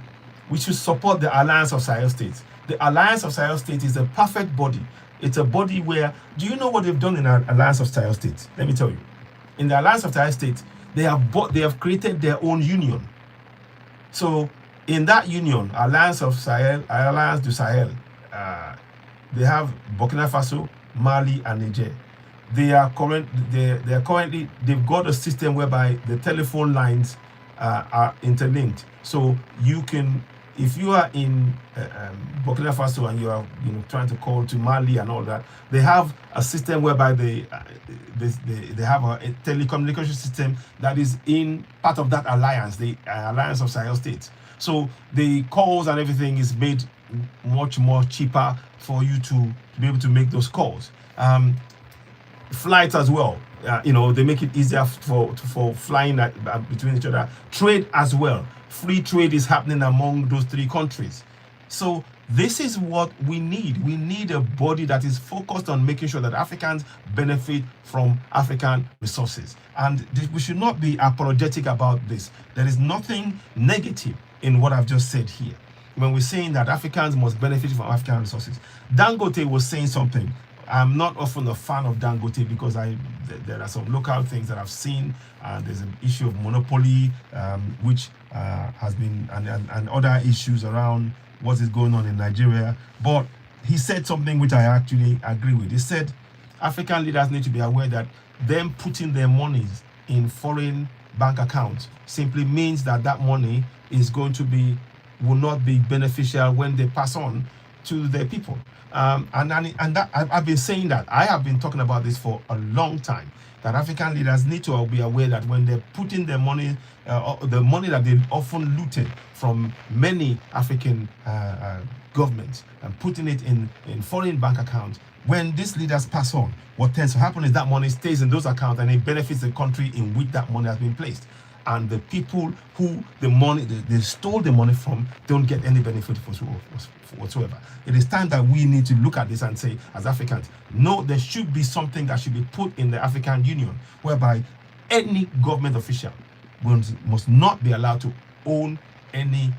we should support the Alliance of Sahel States. The Alliance of Sahel States is a perfect body. It's a body where, do you know what they've done in the Alliance of Sahel States? Let me tell you. In the Alliance of Sahel States, they have created their own union. So in that union, Alliance of Sahel, Alliance du Sahel, they have Burkina Faso, Mali, and Niger. They've got a system whereby the telephone lines are interlinked. So you can, if you are in Burkina Faso and you are trying to call to Mali and all that, they have a system whereby they have a telecommunication system that is in part of that alliance, the Alliance of Sahel States. So the calls and everything is made much more cheaper for you to be able to make those calls. Flights as well, they make it easier for flying between each other. Trade as well. Free trade is happening among those three countries. So this is what we need. We need a body that is focused on making sure that Africans benefit from African resources. And we should not be apologetic about this. There is nothing negative in what I've just said here. When we're saying that Africans must benefit from African resources, Dangote was saying something. I'm not often a fan of Dangote because there are some local things that I've seen. There's an issue of monopoly, which has been, and other issues around what is going on in Nigeria. But he said something which I actually agree with. He said African leaders need to be aware that them putting their monies in foreign bank accounts simply means that that money will not be beneficial when they pass on to their people. And that I've been saying that. I have been talking about this for a long time, that African leaders need to be aware that when they're putting their money, the money that they often looted from many African governments and putting it in foreign bank accounts, when these leaders pass on, what tends to happen is that money stays in those accounts and it benefits the country in which that money has been placed. And the people who they stole the money from don't get any benefit whatsoever. It is time that we need to look at this and say, as Africans, no, there should be something that should be put in the African Union whereby any government official must not be allowed to own any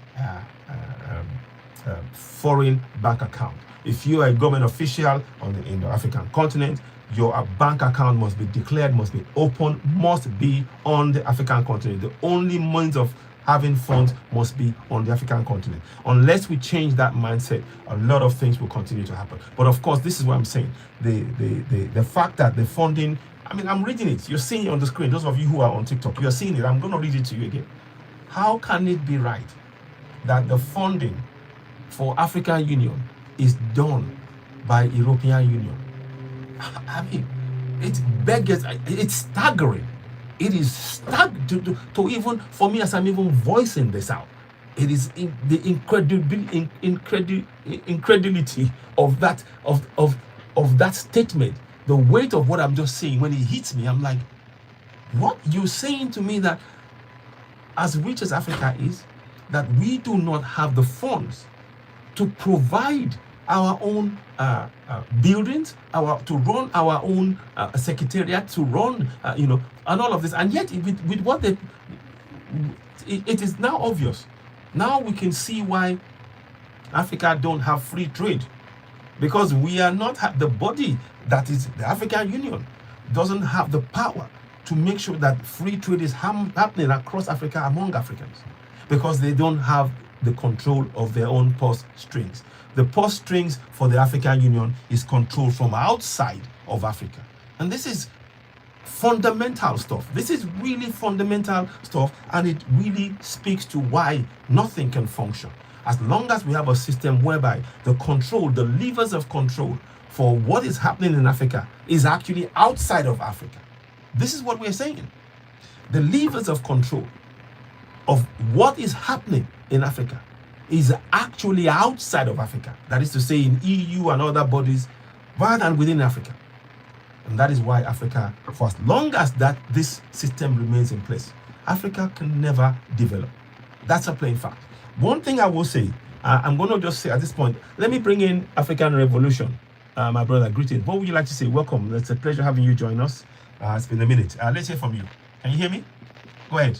foreign bank account. If you are a government official in the African continent, your bank account must be declared, must be open, must be on the African continent. The only means of having funds must be on the African continent. Unless we change that mindset, a lot of things will continue to happen. But of course, this is what I'm saying. The fact that the funding, I mean, I'm reading it. You're seeing it on the screen. Those of you who are on TikTok, you're seeing it. I'm going to read it to you again. How can it be right that the funding for African Union is done by European Union? I mean, it's staggering. It is staggering to even, for me, as I'm even voicing this out, it is the incredulity of that statement, the weight of what I'm just saying. When it hits me, I'm like, what? You're saying to me that as rich as Africa is, that we do not have the funds to provide our own buildings, to run our own secretariat, to run, and all of this. And yet, with what it is now obvious. Now we can see why Africa don't have free trade, because we are not the body that is the African Union doesn't have the power to make sure that free trade is happening across Africa among Africans, because they don't have the control of their own purse strings. The purse strings for the African Union is controlled from outside of Africa. And this is fundamental stuff. This is really fundamental stuff, and it really speaks to why nothing can function. As long as we have a system whereby the control, the levers of control for what is happening in Africa is actually outside of Africa. This is what we're saying. The levers of control of what is happening in Africa is actually outside of Africa. That is to say, in EU and other bodies, rather than within Africa. And that is why Africa, for as long as this system remains in place, Africa can never develop. That's a plain fact. One thing I will say, I'm going to just say at this point, let me bring in African Revolution. My brother, greetings. What would you like to say? Welcome. It's a pleasure having you join us. It's been a minute. Let's hear from you. Can you hear me? Go ahead.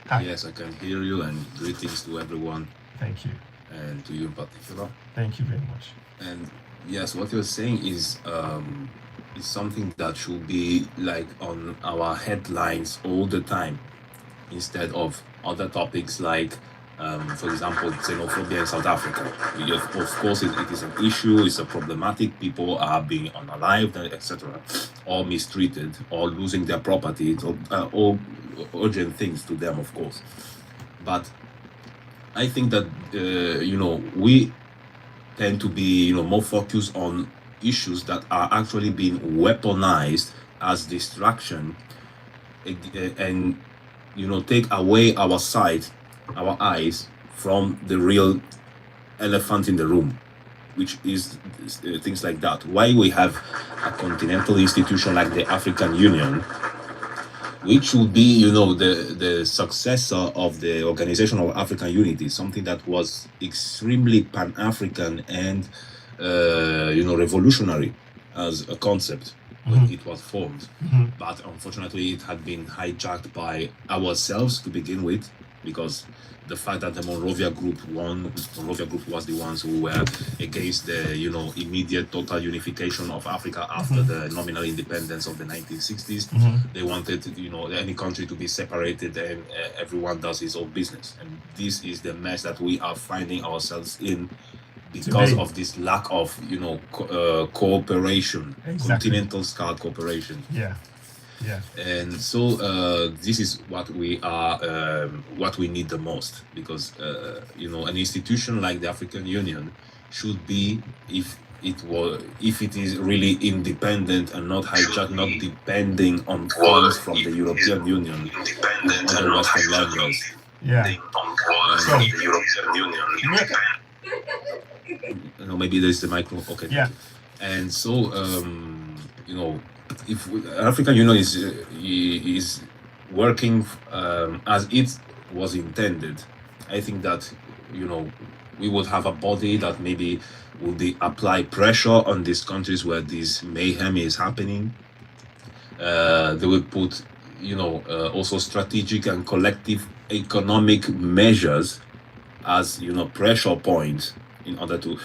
Hi. Yes, I can hear you, and greetings to everyone. Thank you. And to you in particular. Thank you very much. And yes, what you're saying is something that should be like on our headlines all the time, instead of other topics like, for example, xenophobia in South Africa. Of course, it is an issue, it's a problematic, people are being unalived, etc., or mistreated, or losing their property, all urgent things to them, of course. But I think that, we tend to be, more focused on issues that are actually being weaponized as distraction, and, take away our eyes from the real elephant in the room, which is things like that. Why we have a continental institution like the African Union, which should be, the successor of the Organization of African Unity, something that was extremely Pan-African and, revolutionary as a concept when it was formed. But unfortunately, it had been hijacked by ourselves to begin with, because the fact that the Monrovia Group was the ones who were against the, immediate total unification of Africa after the nominal independence of the 1960s. They wanted, any country to be separated, and everyone does his own business. And this is the mess that we are finding ourselves in because of this lack of, cooperation, continental scale cooperation. Yeah. And so this is what we are, what we need the most, because an institution like the African Union should be, if it is really independent and not hijacked, not depending on funds from the European Union and other Western levels. Yeah. Maybe there's the micro. Okay. Yeah. And so if African Union is working as it was intended, I think that we would have a body that maybe would apply pressure on these countries where this mayhem is happening. They would put also strategic and collective economic measures as pressure points in order to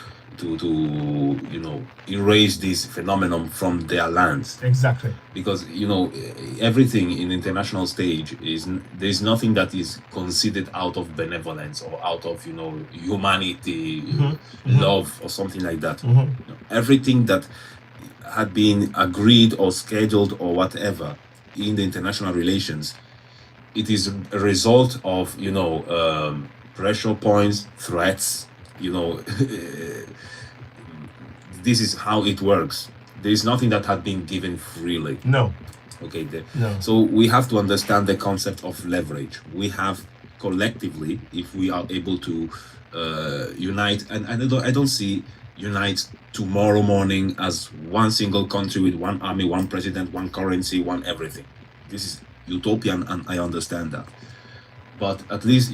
erase this phenomenon from their lands. Exactly. Because everything in international stage there's nothing that is considered out of benevolence or out of humanity, love or something like that. Everything that had been agreed or scheduled or whatever in the international relations, it is a result of pressure points, threats. This is how it works. There is nothing that had been given freely. No. Okay. No. So we have to understand the concept of leverage. We have collectively, if we are able to unite, and I don't see unite tomorrow morning as one single country with one army, one president, one currency, one everything. This is utopian, and I understand that. But at least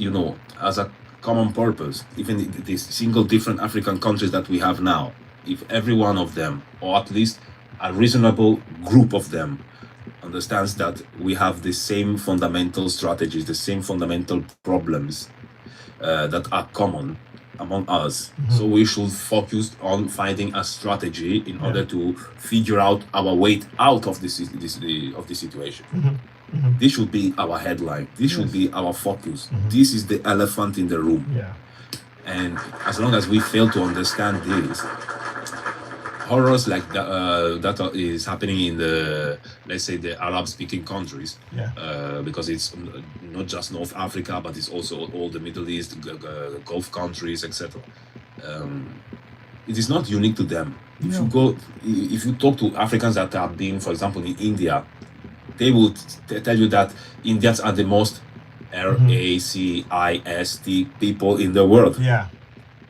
as a common purpose, even these single different African countries that we have now, if every one of them, or at least a reasonable group of them, understands that we have the same fundamental strategies, the same fundamental problems that are common among us, so we should focus on finding a strategy in order to figure out our way out of this situation. This should be our headline. This should be our focus. This is the elephant in the room. Yeah. And as long as we fail to understand this, horrors like that is happening in the, let's say, the Arab-speaking countries, because it's not just North Africa, but it's also all the Middle East, Gulf countries, etc. It is not unique to them. If you talk to Africans that have been, for example, in India, they will tell you that Indians are the most racist people in the world.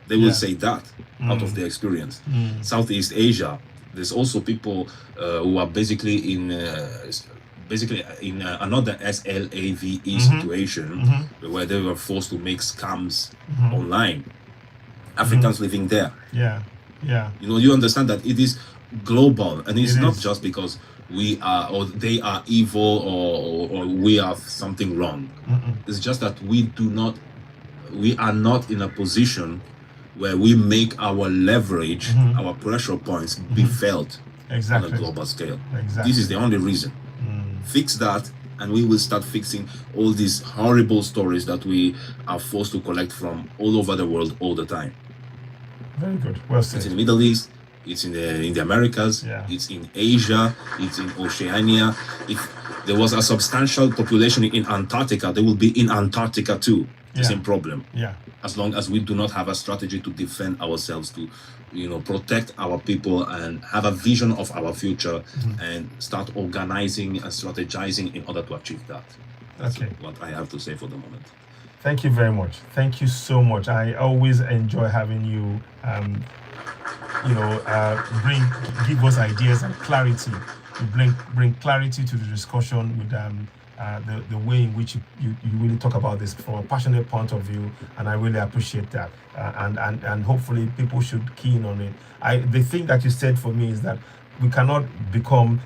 They will say that out of their experience. Southeast Asia, there's also people who are basically in another SLAVE situation where they were forced to make scams online. Africans living there. You understand that it is global, and it's not just because we are or they are evil or we have something wrong. It's just that we are not in a position where we make our leverage, our pressure points be felt on a global scale. This is the only reason. Fix that, and we will start fixing all these horrible stories that we are forced to collect from all over the world all the time. Very good. Well said. It's in the Middle East, it's in the Americas, it's in Asia, it's in Oceania. If there was a substantial population in Antarctica, they will be in Antarctica too. The same problem. As long as we do not have a strategy to defend ourselves, to protect our people and have a vision of our future and start organizing and strategizing in order to achieve that. That's what I have to say for the moment. Thank you very much. Thank you so much. I always enjoy having you give us ideas and clarity. You bring clarity to the discussion with the way in which you really talk about this from a passionate point of view, and I really appreciate that. And hopefully people should key in on it. The thing that you said for me is that we cannot become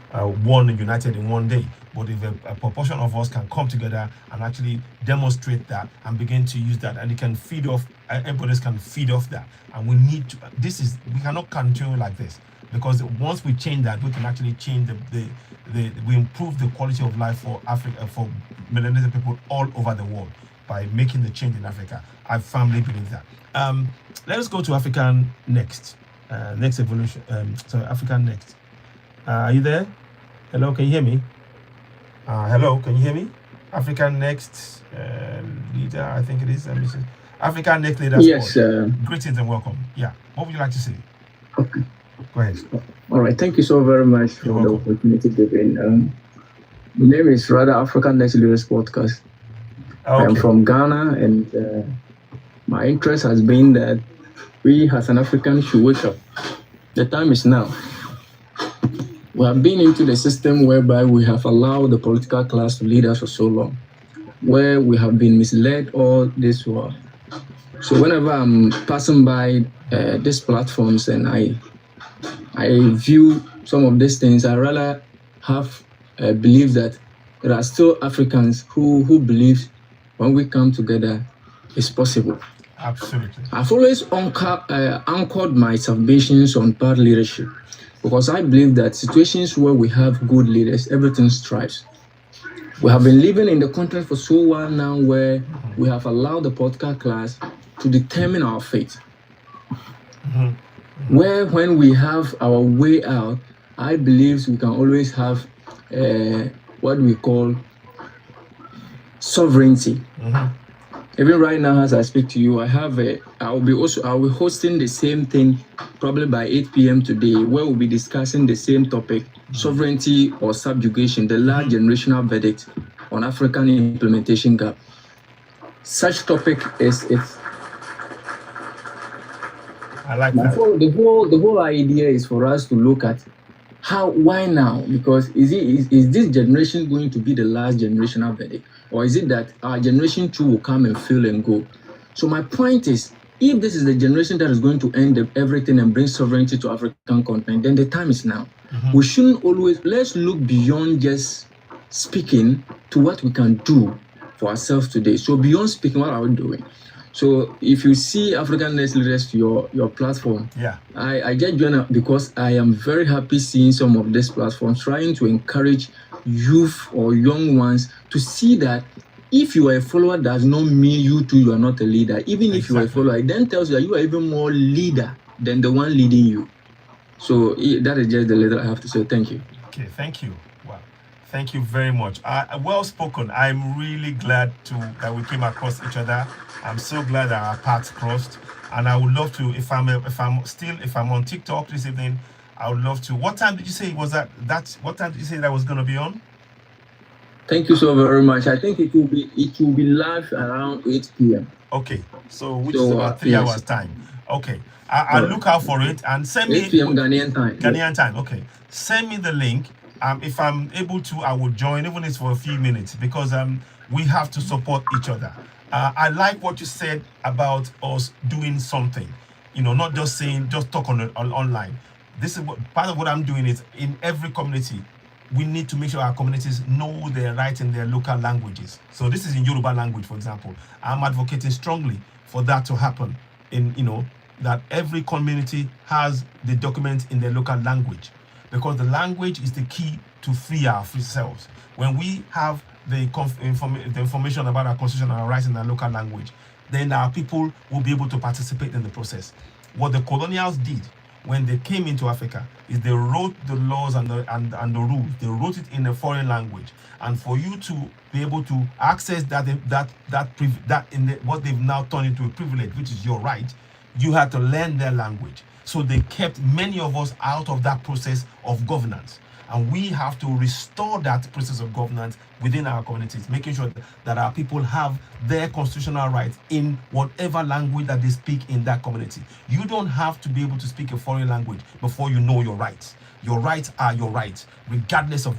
one and united in one day. But if a proportion of us can come together and actually demonstrate that and begin to use that, and it can feed off, everybody can feed off that. And we need to, we cannot continue like this, because once we change that, we can actually change we improve the quality of life for Africa, for Melanesian people all over the world by making the change in Africa. I firmly believe that. Let us go to African Next. Next evolution. African Next. Are you there? Hello, can you hear me? Hello, can you hear me? African Next leader, I think it is. African Next leader. Yes. Greetings and welcome. Yeah. What would you like to say? Okay. Go ahead. All right. Thank you so very much for the opportunity given. My name is Rather African Next Leaders Podcast. Okay. I'm from Ghana, and my interest has been that we as an African should wake up. The time is now. We have been into the system whereby we have allowed the political class to lead us for so long, where we have been misled all this while. So whenever I'm passing by these platforms and I view some of these things, I rather have believe that there are still Africans who believe when we come together, it's possible. Absolutely. I've always anchored my salvations on bad leadership, because I believe that situations where we have good leaders, everything strives. We have been living in the country for so long now, where we have allowed the political class to determine our fate. Where when we have our way out, I believe we can always have what we call sovereignty. Even right now, as I speak to you, I'll be hosting the same thing probably by 8 p.m. today, where we'll be discussing the same topic, sovereignty or subjugation, the large generational verdict on African implementation gap. Such topic is I like that. The whole idea is for us to look at why now? Because is this generation going to be the last generational verdict? Or is it that our generation too will come and fill and go? So my point is, if this is the generation that is going to end everything and bring sovereignty to African continent, then the time is now. We shouldn't let's look beyond just speaking to what we can do for ourselves today. So beyond speaking, what are we doing? So if you see African Next Leaders to your platform, I just joined up because I am very happy seeing some of these platforms trying to encourage youth or young ones to see that if you are a follower does not mean you too, you are not a leader. Even if you are a Exactly. follower, it then tells you that you are even more leader than the one leading you. So that is just the little I have to say. Thank you. Okay, thank you. Wow, thank you very much. Well spoken. I'm really glad that we came across each other. I'm so glad that our paths crossed, and I would love to, if I'm on TikTok this evening, I would love to. What time did you say was that? What time did you say that was going to be on? Thank you so very much. I think it will be live around 8 p.m. Okay, so which is about 3 hours yes. time. Okay, I'll look out for it and send me 8 p.m. Ghanaian time. Ghanaian time. Okay, send me the link. If I'm able to, I will join, even if it's for a few minutes, because we have to support each other. I like what you said about us doing something. You know, not just talk on online. This is part of what I'm doing is in every community. We need to make sure our communities know their rights in their local languages. So this is in Yoruba language, for example. I'm advocating strongly for that to happen. That every community has the document in their local language, because the language is the key to free ourselves. When we have the information about our constitution and our rights in our local language, then our people will be able to participate in the process. What the colonials did when they came into Africa is they wrote the laws and the rules. They wrote it in a foreign language, and for you to be able to access that in what they've now turned into a privilege, which is your right, you had to learn their language. So they kept many of us out of that process of governance. And we have to restore that process of governance within our communities, making sure that our people have their constitutional rights in whatever language that they speak in that community. You don't have to be able to speak a foreign language before you know your rights. Your rights are your rights, regardless of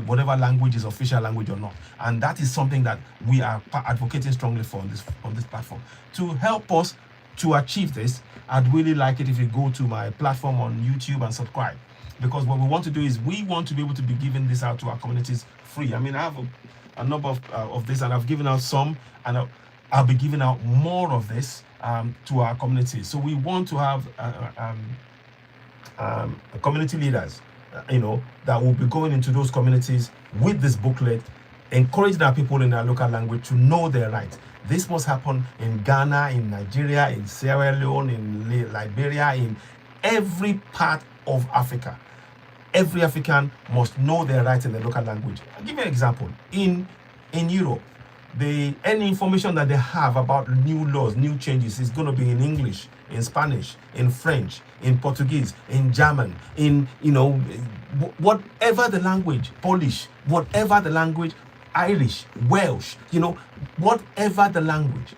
whatever language is official language or not. And that is something that we are advocating strongly for on this platform. To help us to achieve this, I'd really like it if you go to my platform on YouTube and subscribe. Because what we want to do is we want to be able to be giving this out to our communities free. I mean, I have a number of this, and I've given out some, and I'll be giving out more of this to our communities. So we want to have community leaders, that will be going into those communities with this booklet, encouraging our people in their local language to know their rights. This must happen in Ghana, in Nigeria, in Sierra Leone, in Liberia, in every part of Africa. Every African must know their rights in the local language. I'll give you an example. In Europe, any information that they have about new laws, new changes, is going to be in English, in Spanish, in French, in Portuguese, in German, in whatever the language, Polish, whatever the language, Irish, Welsh, whatever the language.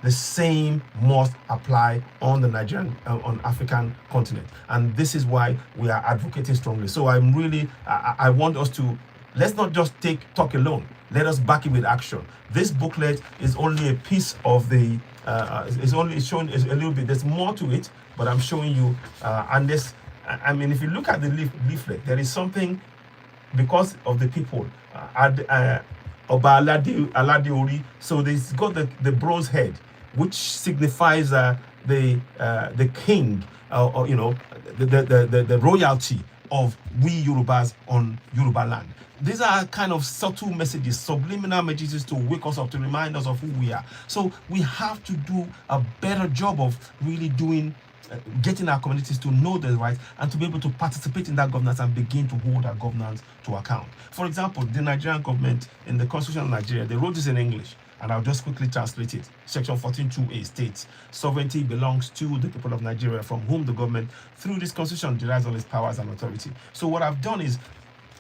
The same must apply on the Nigerian, on African continent. And this is why we are advocating strongly. So I'm really, I want us to, let's not just talk alone. Let us back it with action. This booklet is only a piece of the, it's showing a little bit. There's more to it, but I'm showing you, and this, I mean, if you look at the leaflet, there is something, because of the people, Oba Alade Ori, so they've got the bronze head, which signifies the king, or the royalty of we Yorubas on Yoruba land. These are kind of subtle messages, subliminal messages to wake us up, to remind us of who we are. So we have to do a better job of really getting our communities to know their rights and to be able to participate in that governance and begin to hold our governance to account. For example, the Nigerian government, in the Constitution of Nigeria, they wrote this in English, and I'll just quickly translate it. Section 14.2a states, sovereignty belongs to the people of Nigeria, from whom the government, through this constitution, derives all its powers and authority. So what I've done is,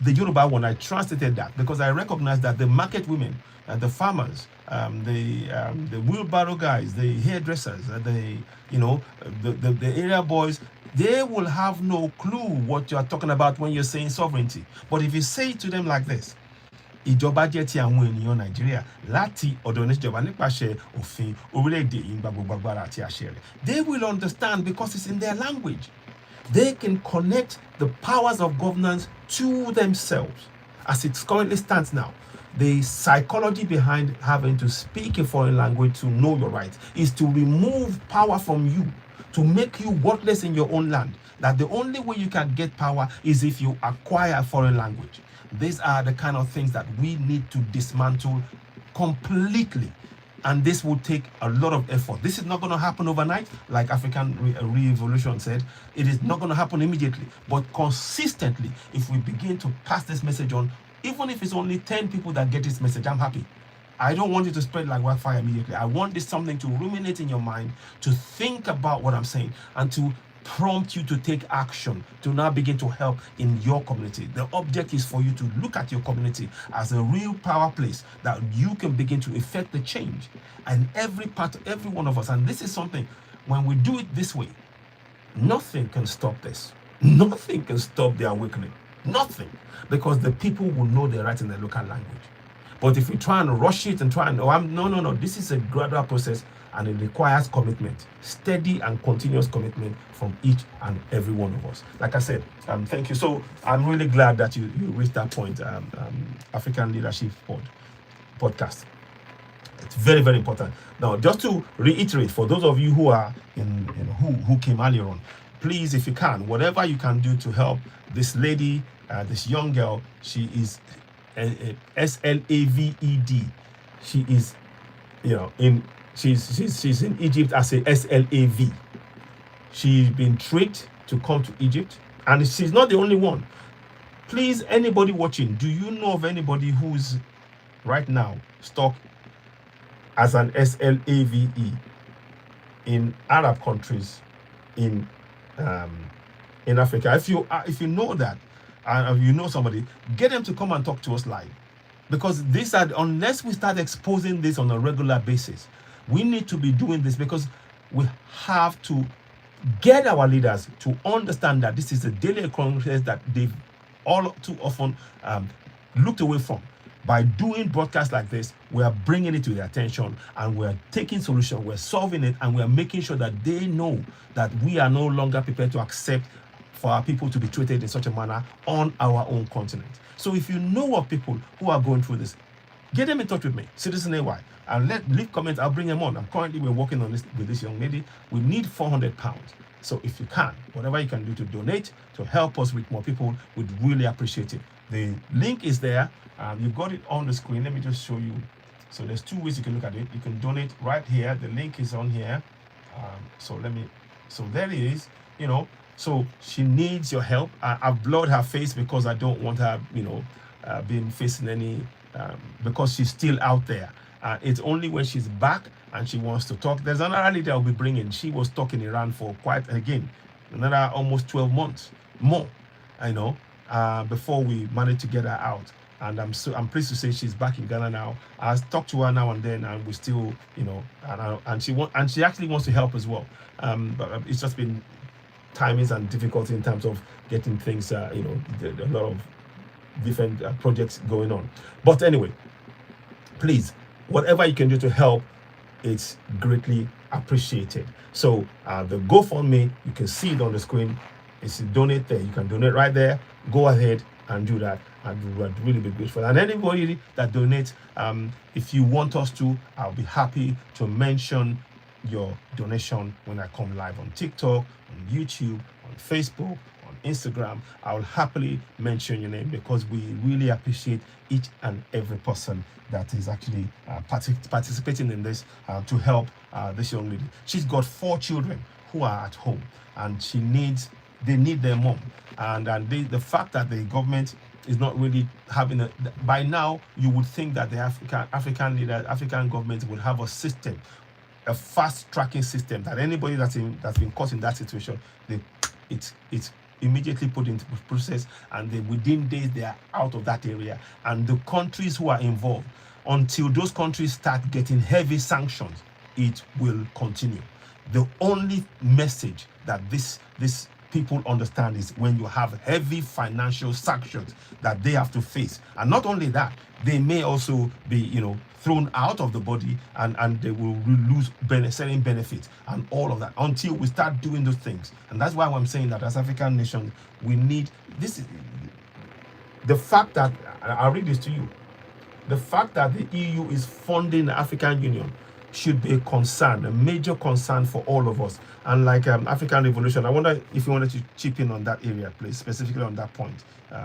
the Yoruba one, I translated that because I recognize that the market women, the farmers, the wheelbarrow guys, the hairdressers, the area boys, they will have no clue what you're talking about when you're saying sovereignty. But if you say it to them like this, ìjọba jẹ́ ti àwọn ènìyàn Nàìjíríà láti ọ̀dọ̀ oníjọba nípasẹ̀ òfin orílẹ̀-èdè yìí gbogbo agbára àti àṣẹ rẹ̀. They will understand because it's in their language. They can connect the powers of governance to themselves as it currently stands now. The psychology behind having to speak a foreign language to know your rights is to remove power from you, to make you worthless in your own land. That the only way you can get power is if you acquire a foreign language. These are the kind of things that we need to dismantle completely. And this will take a lot of effort. This is not going to happen overnight, like African Revolution said. It is not going to happen immediately, but consistently, if we begin to pass this message on, even if it's only 10 people that get this message, I'm happy. I don't want it to spread like wildfire immediately. I want this something to ruminate in your mind, to think about what I'm saying, and to prompt you to take action, to now begin to help in your community. The object is for you to look at your community as a real power place that you can begin to effect the change. And every one of us, and this is something, when we do it this way, nothing can stop this. Nothing can stop the awakening. Nothing. Because the people will know their rights in their local language. But if we try and rush it and try and, no, this is a gradual process, and it requires commitment, steady and continuous commitment from each and every one of us. Like I said, thank you. So I'm really glad that you reached that point, African Leadership podcast. It's very, very important. Now, just to reiterate, for those of you who are who came earlier on, please, if you can, whatever you can do to help this lady, this young girl, she is SLAVED. She is, she's in Egypt as a SLAV. She's been tricked to come to Egypt, and she's not the only one. Please, anybody watching, do you know of anybody who's right now stuck as an SLAVE in Arab countries in Africa? If you know that, and you know somebody, get them to come and talk to us live, because unless we start exposing this on a regular basis, we need to be doing this, because we have to get our leaders to understand that this is a daily occurrence that they've all too often looked away from. By doing broadcasts like this, we are bringing it to their attention, and we're taking solutions, we're solving it, and we're making sure that they know that we are no longer prepared to accept for our people to be treated in such a manner on our own continent. So if you know of people who are going through this, get them in touch with me, Citizen AY, and leave comments. I'll bring them on. We're working on this with this young lady. We need £400. So if you can, whatever you can do to donate to help us reach more people, we'd really appreciate it. The link is there. You've got it on the screen. Let me just show you. So there's two ways you can look at it. You can donate right here. The link is on here. So there it is. So she needs your help. I've blurred her face because I don't want her, being facing any, because she's still out there. It's only when she's back and she wants to talk. There's another lady I'll be bringing. She was stuck in Iran for another almost 12 months more, before we managed to get her out. And I'm pleased to say she's back in Ghana now. I talk to her now and then, and we still, and she actually wants to help as well. But it's just been timings and difficulty in terms of getting things, a lot of different projects going on. But anyway, please, whatever you can do to help, it's greatly appreciated. So the GoFundMe, you can see it on the screen. It's donate there. You can donate right there. Go ahead and do that, and we would really be grateful. And anybody that donates, if you want us to, I'll be happy to mention your donation when I come live on TikTok, on YouTube, on Facebook, on Instagram. I'll happily mention your name, because we really appreciate each and every person that is actually participating in this to help this young lady. She's got 4 children who are at home, and they need their mom. And the fact that the government is not really having by now, you would think that the African government would have a system, a fast tracking system, that anybody that's been caught in that situation, it's immediately put into process, and within days they are out of that area. And the countries who are involved, until those countries start getting heavy sanctions, it will continue. The only message that this people understand is when you have heavy financial sanctions that they have to face. And not only that, they may also be, thrown out of the body, and they will lose certain benefits and all of that, until we start doing those things. And that's why I'm saying that as African nations, we need this. The fact that, I'll read this to you, the fact that the EU is funding the African Union should be a concern, a major concern for all of us. And like African Revolution, I wonder if you wanted to chip in on that area, please, specifically on that point,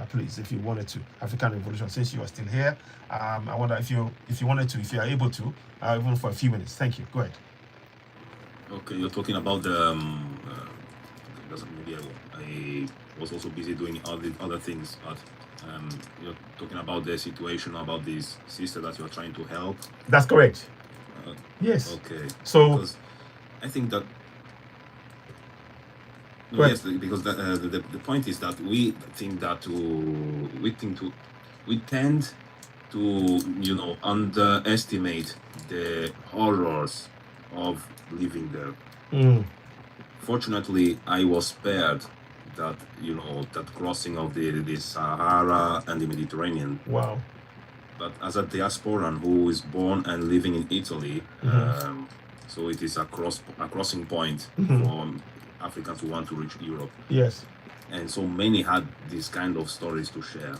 please, if you wanted to. African Revolution, since you are still here, I wonder if you wanted to, if you are able to, even for a few minutes. Thank you. Go ahead. Okay, you're talking about the. Maybe I was also busy doing all the other things, but you're talking about the situation about this sister that you're trying to help. That's correct. Yes. Okay. So because I think that. No, yes, because the point is that we think that we tend to underestimate the horrors of living there. Fortunately, I was spared that crossing of the Sahara and the Mediterranean. Wow. But as a diasporan who is born and living in Italy, so it is a crossing point for Africans who want to reach Europe. Yes. And so many had these kind of stories to share.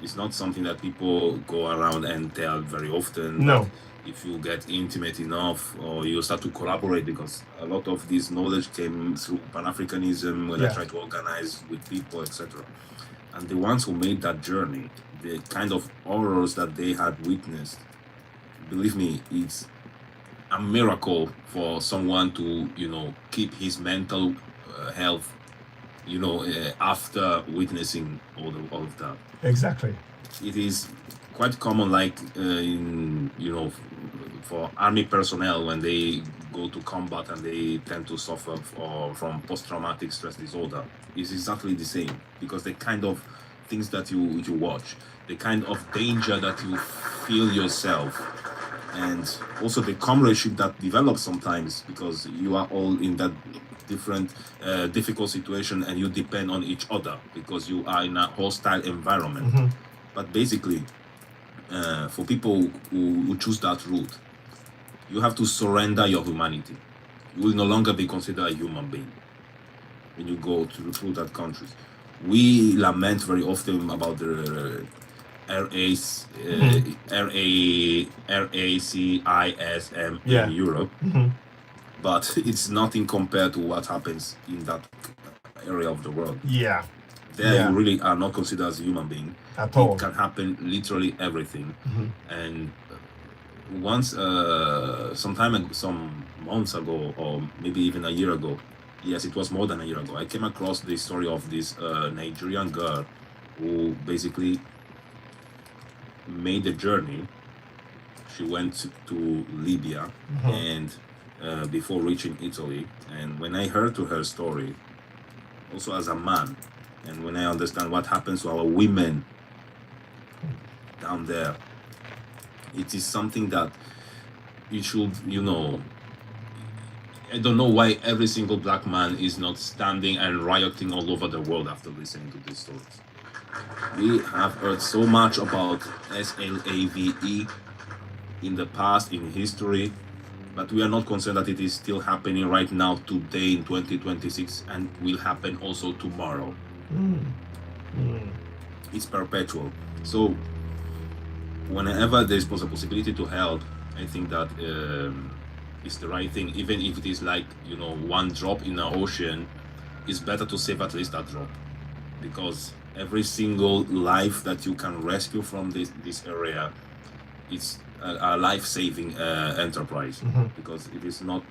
It's not something that people go around and tell very often. No. If you get intimate enough, or you start to collaborate, because a lot of this knowledge came through Pan-Africanism when I tried to organize with people, etc. And the ones who made that journey, the kind of horrors that they had witnessed, believe me, it's a miracle for someone to keep his mental health after witnessing all of that. Exactly. It is quite common, like for army personnel, when they go to combat and they tend to suffer from post-traumatic stress disorder. It's exactly the same, because the kind of things that you watch, the kind of danger that you feel yourself, and also the comradeship that develops sometimes, because you are all in that different difficult situation and you depend on each other because you are in a hostile environment. But basically, for people who choose that route, you have to surrender your humanity. You will no longer be considered a human being when you go through that country. We lament very often about the RACISM in Europe, but it's nothing compared to what happens in that area of the world. Yeah. There you really are not considered as a human being. At all. It can happen literally everything. And once, some months ago, or maybe even a year ago, yes, it was more than a year ago, I came across the story of this Nigerian girl who basically made the journey. She went to Libya and before reaching Italy. And when I heard to her story, also as a man, and when I understand what happens to our women down there, it is something that it should, I don't know why every single black man is not standing and rioting all over the world after listening to these stories. We have heard so much about SLAVE in the past, in history, but we are not concerned that it is still happening right now, today in 2026, and will happen also tomorrow. It's perpetual. So whenever there's a possibility to help, I think that it's the right thing. Even if it is like one drop in the ocean, it's better to save at least that drop, because every single life that you can rescue from this area, it's a life-saving enterprise, because it is not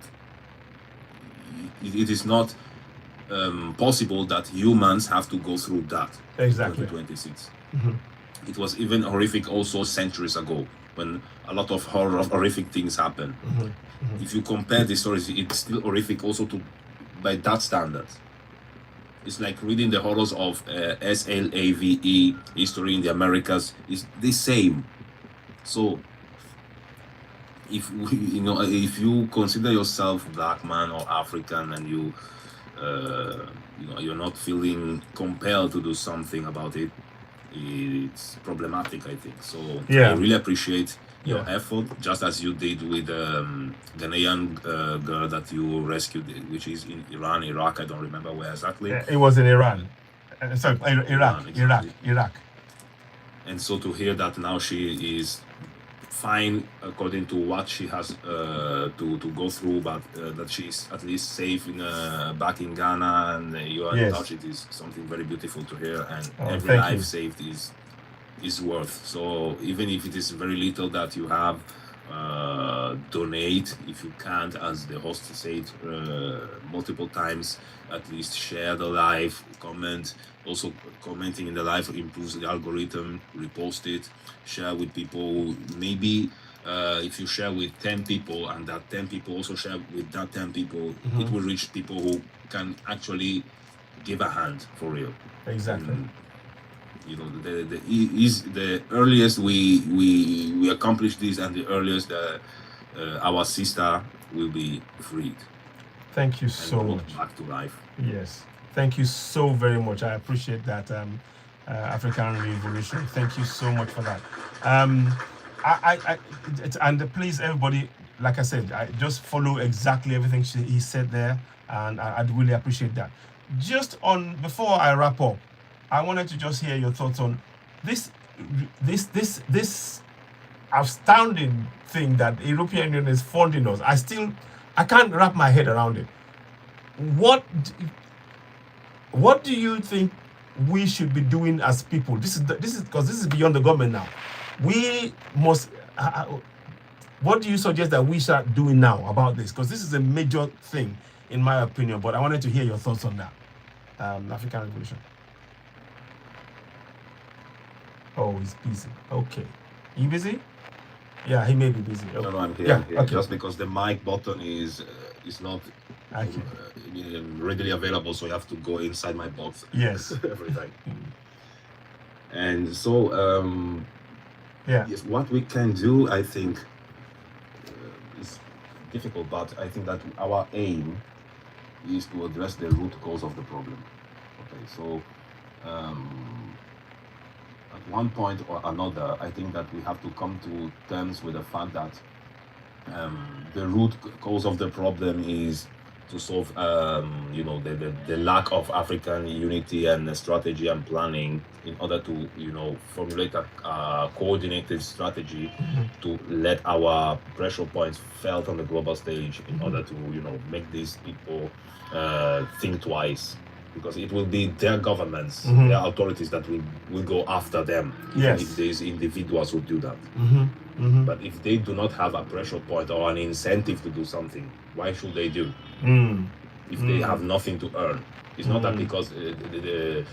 possible that humans have to go through that. Exactly. 2026. It was even horrific also centuries ago, when a lot of horrific things happen. If you compare the stories, it's still horrific also by that standard. It's like reading the horrors of SLAVE history in the Americas. It's the same. So if you consider yourself black man or African, and you're not feeling compelled to do something about it, it's problematic, I think. So I really appreciate your effort, just as you did with Ghanaian girl that you rescued, which is in Iran, Iraq. I don't remember where exactly. It was in Iran. Sorry, Iraq. Exactly. Iraq. And so to hear that now she is fine according to what she has to go through, but that she's at least safe back in Ghana, and you are in touch. It is something very beautiful to hear, and every life saved is worth. So even if it is very little that you have, donate. If you can't, as the host said multiple times, at least share the live, comment. Also, commenting in the live improves the algorithm. Repost it, share with people. Maybe if you share with 10 people, and that 10 people also share with that 10 people, it will reach people who can actually give a hand for real. Exactly. You know, the earliest we accomplish this, and the earliest our sister will be freed. Thank you so much. Back to life. Yes. Thank you so very much. I appreciate that, African Revolution. Thank you so much for that. And please, everybody, like I said, I just follow exactly everything he said there, and I'd really appreciate that. Just before I wrap up, I wanted to just hear your thoughts on this astounding thing that the European Union is funding us. I can't wrap my head around it. What do you think we should be doing as people? This is because this is beyond the government now. We must. What do you suggest that we start doing now about this? Because this is a major thing, in my opinion. But I wanted to hear your thoughts on that. African Revolution. Oh, he's busy. Okay. You busy? Yeah, he may be busy. Okay. No, I'm here. Yeah, I'm here. okay. Just because the mic button is not readily available, so you have to go inside my box. Yes. Every time. And so, yes, what we can do, I think, is difficult, but I think that our aim is to address the root cause of the problem. Okay, so at one point or another, I think that we have to come to terms with the fact that the root cause of the problem is to solve, the lack of African unity and strategy and planning in order to, formulate a coordinated strategy to let our pressure points felt on the global stage in order to, make these people think twice. Because it will be their governments, their authorities that will go after them. Yes. If these individuals would do that. But if they do not have a pressure point or an incentive to do something, why should they do? If they have nothing to earn. It's not that because the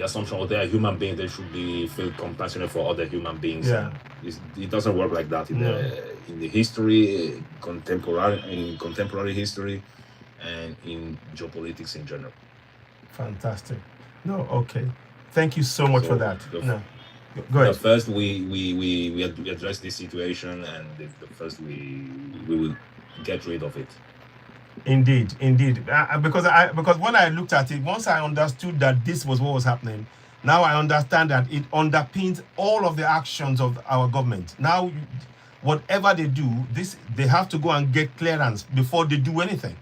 assumption that they are human beings, they should feel compassionate for other human beings. Yeah. It doesn't work like that in the history, contemporary history, and in geopolitics in general. Fantastic. No, okay. Thank you so much for that. Go ahead. First, we address this situation, and the first we will get rid of it. Indeed. Because when I looked at it, once I understood that this was what was happening, now I understand that it underpins all of the actions of our government. Now, whatever they do, they have to go and get clearance before they do anything.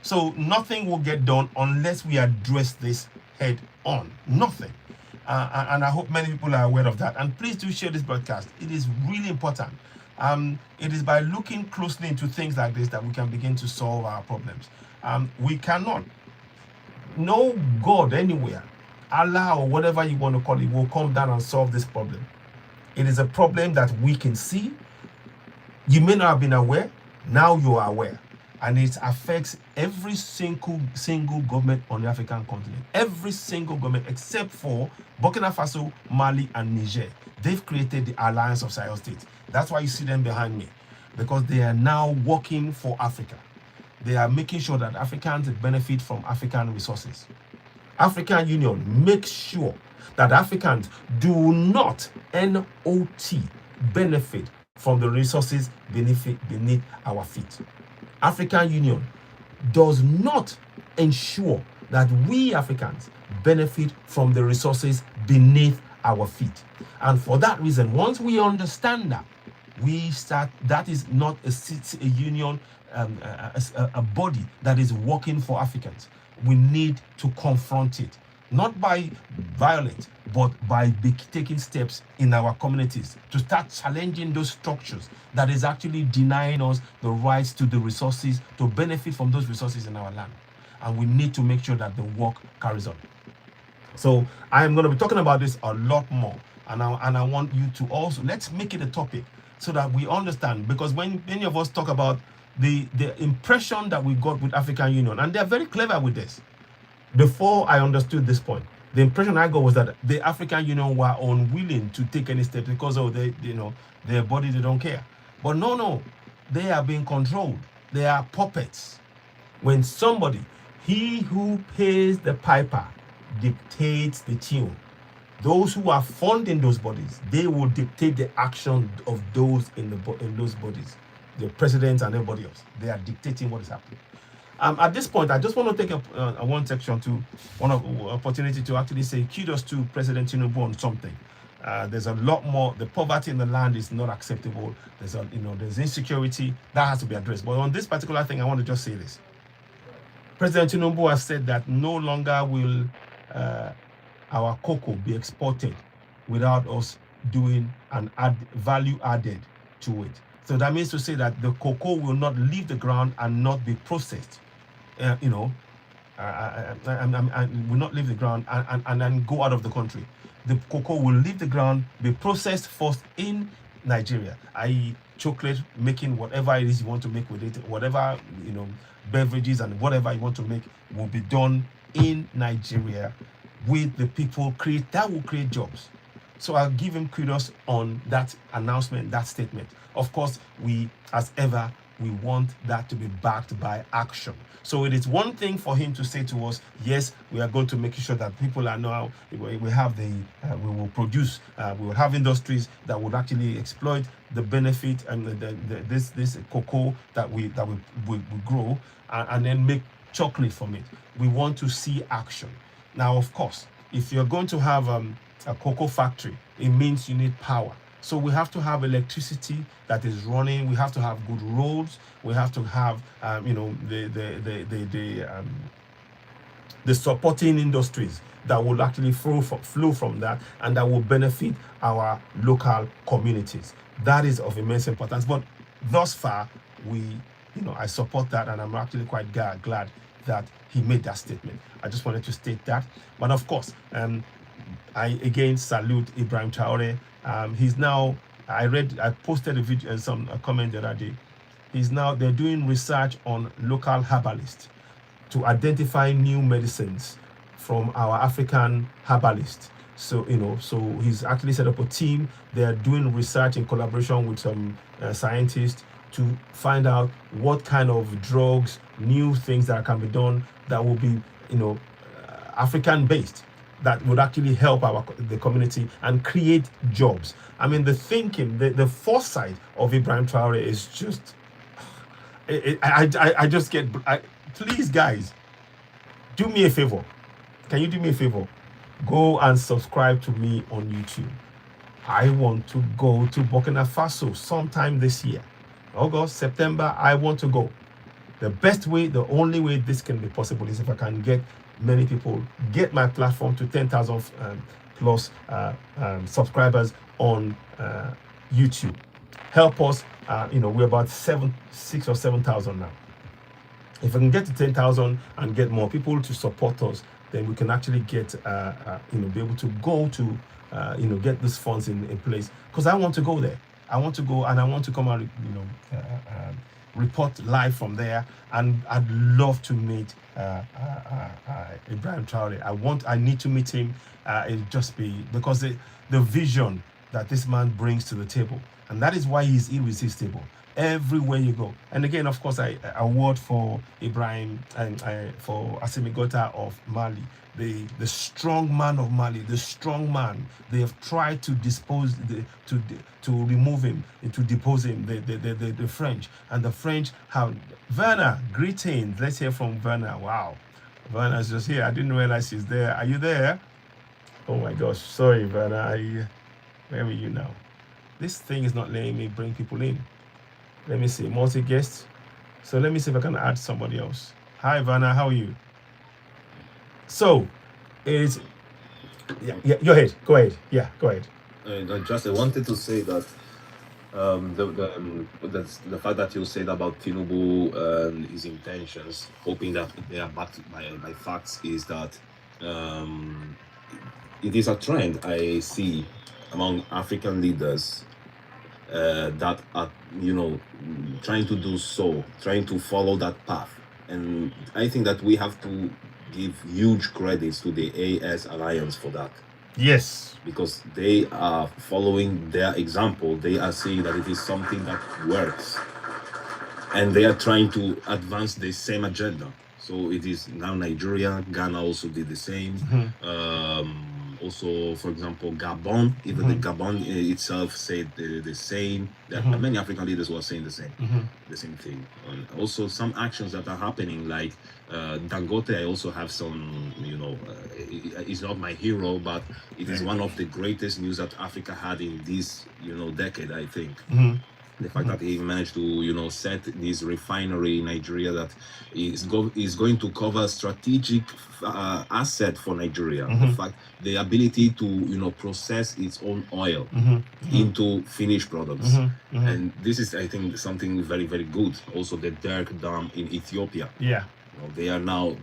So nothing will get done unless we address this head on. Nothing. And I hope many people are aware of that. And please do share this broadcast. It is really important. It is by looking closely into things like this that we can begin to solve our problems. We cannot. No God anywhere, Allah or whatever you want to call it, will come down and solve this problem. It is a problem that we can see. You may not have been aware. Now you are aware. And it affects every single government on the African continent. Every single government except for Burkina Faso, Mali, and Niger. They've created the Alliance of Sahel States. That's why you see them behind me. Because they are now working for Africa. They are making sure that Africans benefit from African resources. African Union makes sure that Africans do not, N-O-T, benefit from the resources beneath our feet. African Union does not ensure that we Africans benefit from the resources beneath our feet. And for that reason, once we understand that, that is not a union, a body that is working for Africans. We need to confront it, not by violence, but by taking steps in our communities to start challenging those structures that is actually denying us the rights to the resources, to benefit from those resources in our land. And we need to make sure that the work carries on. So I'm going to be talking about this a lot more, and I want you to also, let's make it a topic so that we understand, because when many of us talk about the impression that we got with African Union, and they're very clever with this. Before I understood this point, the impression I got was that the African Union were unwilling to take any steps because of their body, they don't care. But no, they are being controlled. They are puppets. When somebody, he who pays the piper, dictates the tune. Those who are funding those bodies, they will dictate the action of those in those bodies, the president and everybody else. They are dictating what is happening. At this point, I just want to take one section to one opportunity to actually say kudos to President Tinubu on something. There's a lot more. The poverty in the land is not acceptable. There's insecurity that has to be addressed. But on this particular thing, I want to just say this. President Tinubu has said that no longer will our cocoa be exported without us doing an value added to it. So that means to say that the cocoa will not leave the ground and not be processed. Will not leave the ground and then go out of the country. The cocoa will leave the ground, be processed first in Nigeria, i.e. chocolate, making whatever it is you want to make with it, whatever, beverages and whatever you want to make will be done in Nigeria with the people that will create jobs. So I'll give him kudos on that announcement, that statement. Of course, we, as ever, we want that to be backed by action. So it is one thing for him to say to us, yes, we are going to make sure that people are now, we have we will produce, we will have industries that would actually exploit the benefit and this cocoa that we grow and then make chocolate from it. We want to see action. Now, of course, if you're going to have a cocoa factory, it means you need power. So we have to have electricity that is running. We have to have good roads. We have to have, the supporting industries that will actually flow from that, and that will benefit our local communities. That is of immense importance. But thus far, I support that, and I'm actually quite glad that he made that statement. I just wanted to state that. But of course, I again salute Ibrahim Traore. He's now, I posted a video and a comment the other day. They're doing research on local herbalists to identify new medicines from our African herbalists. So he's actually set up a team. They're doing research in collaboration with some scientists to find out what kind of drugs, new things that can be done that will be, African based, that would actually help the community and create jobs. I mean, the thinking, the foresight of Ibrahim Traore is just, I just get, please guys, do me a favor. Can you do me a favor? Go and subscribe to me on YouTube. I want to go to Burkina Faso sometime this year. August, September, I want to go. The best way, the only way this can be possible is if I can get many people, get my platform to 10,000 plus subscribers on YouTube. Help us, we're about 6,000 or 7,000 now. If I can get to 10,000 and get more people to support us, then we can actually get, be able to go to, get these funds in place. Because I want to go there. I want to go and I want to come and, report live from there. And I'd love to meet Ibrahim Traore. I need to meet him. It'll just be because the vision that this man brings to the table, and that is why he's irresistible everywhere you go. And again, of course, I award for Ibrahim and for Assimi Goïta of Mali, the strong man of Mali, the strong man. They have tried to to remove him, to depose him, the French. And the French have, Werner, greetings. Let's hear from Werner. Wow. Werner's just here. I didn't realize he's there. Are you there? Oh my gosh. Sorry, Werner. Where are you now? This thing is not letting me bring people in. Let me see, multi-guest. So let me see if I can add somebody else. Hi, Vanna, how are you? So, Yeah, go ahead. Yeah, go ahead. I wanted to say that that's the fact that you said about Tinubu and his intentions, hoping that they are backed by facts, is that um, it is a trend I see among African leaders that are, trying to do so, trying to follow that path. And I think that we have to give huge credits to the AS Alliance for that, Yes. because they are following their example. They are seeing that it is something that works, and they are trying to advance the same agenda. So it is now Nigeria, Ghana also did the same. Also, for example, Gabon, even the Gabon itself said the same. There are many African leaders who are saying the same thing. And also some actions that are happening, like Dangote. I also have some, he's not my hero, but it is one of the greatest news that Africa had in this, decade, I think. The fact that he managed to, set this refinery in Nigeria that is going to cover strategic asset for Nigeria. The ability to, process its own oil into finished products. And this is, I think, something very, very good. Also, the Derg Dam in Ethiopia. Yeah. They are now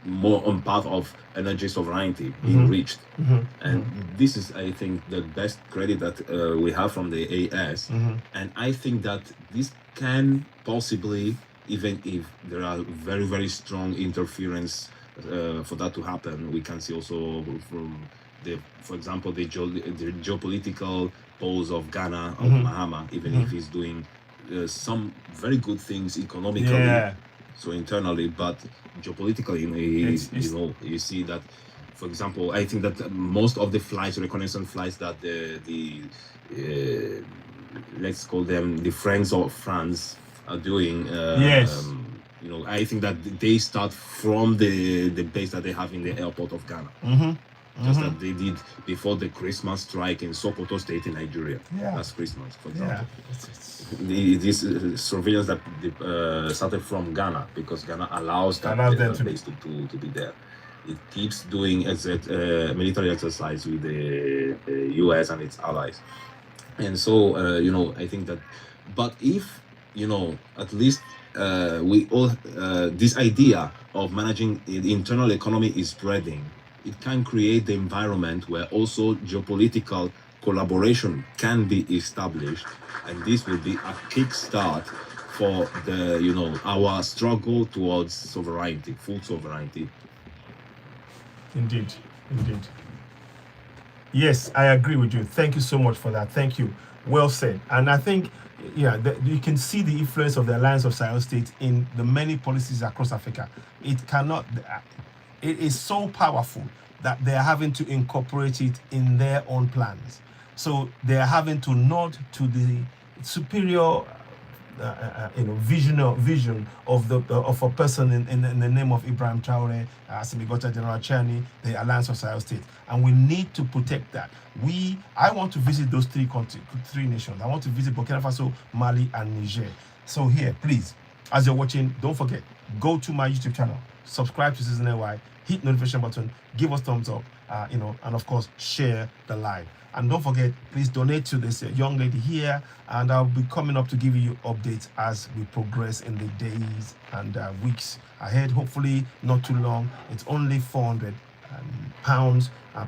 more on path of energy sovereignty being reached. And this is, I think, the best credit that we have from the AS. And I think that this can possibly, even if there are very, very strong interference for that to happen, we can see also from for example, the geopolitical pose of Ghana, of Mahama, even if he's doing some very good things economically. Yeah. So internally, but geopolitically, you see that, for example, I think that most of the flights, reconnaissance flights that the let's call them the friends of France are doing. Yes. I think that they start from the base that they have in the airport of Ghana. Just that they did before the Christmas strike in Sokoto State in Nigeria. Yeah. Last Christmas, for example. Yeah. This surveillance that started from Ghana, because Ghana allows that base to be there. It keeps doing military exercise with the US and its allies. And so, I think that, but if, at least we all, this idea of managing the internal economy is spreading, it can create the environment where also geopolitical collaboration can be established, and this will be a kickstart for the our struggle towards sovereignty, full sovereignty. Indeed. Yes, I agree with you. Thank you so much for that. Thank you. Well said. And I think, you can see the influence of the Alliance of Sahel States in the many policies across Africa. It is so powerful that they are having to incorporate it in their own plans. So they are having to nod to the superior, vision of a person in the name of Ibrahim Traore, Semigota General Chani, the Alliance of Sahel States, and we need to protect that. I want to visit those three nations. I want to visit Burkina Faso, Mali, and Niger. So here, please, as you're watching, don't forget, go to my YouTube channel, subscribe to Season AY, hit notification button, give us thumbs up, and of course share the live. And don't forget, please donate to this young lady here, and I'll be coming up to give you updates as we progress in the days and weeks ahead. Hopefully not too long. It's only £400.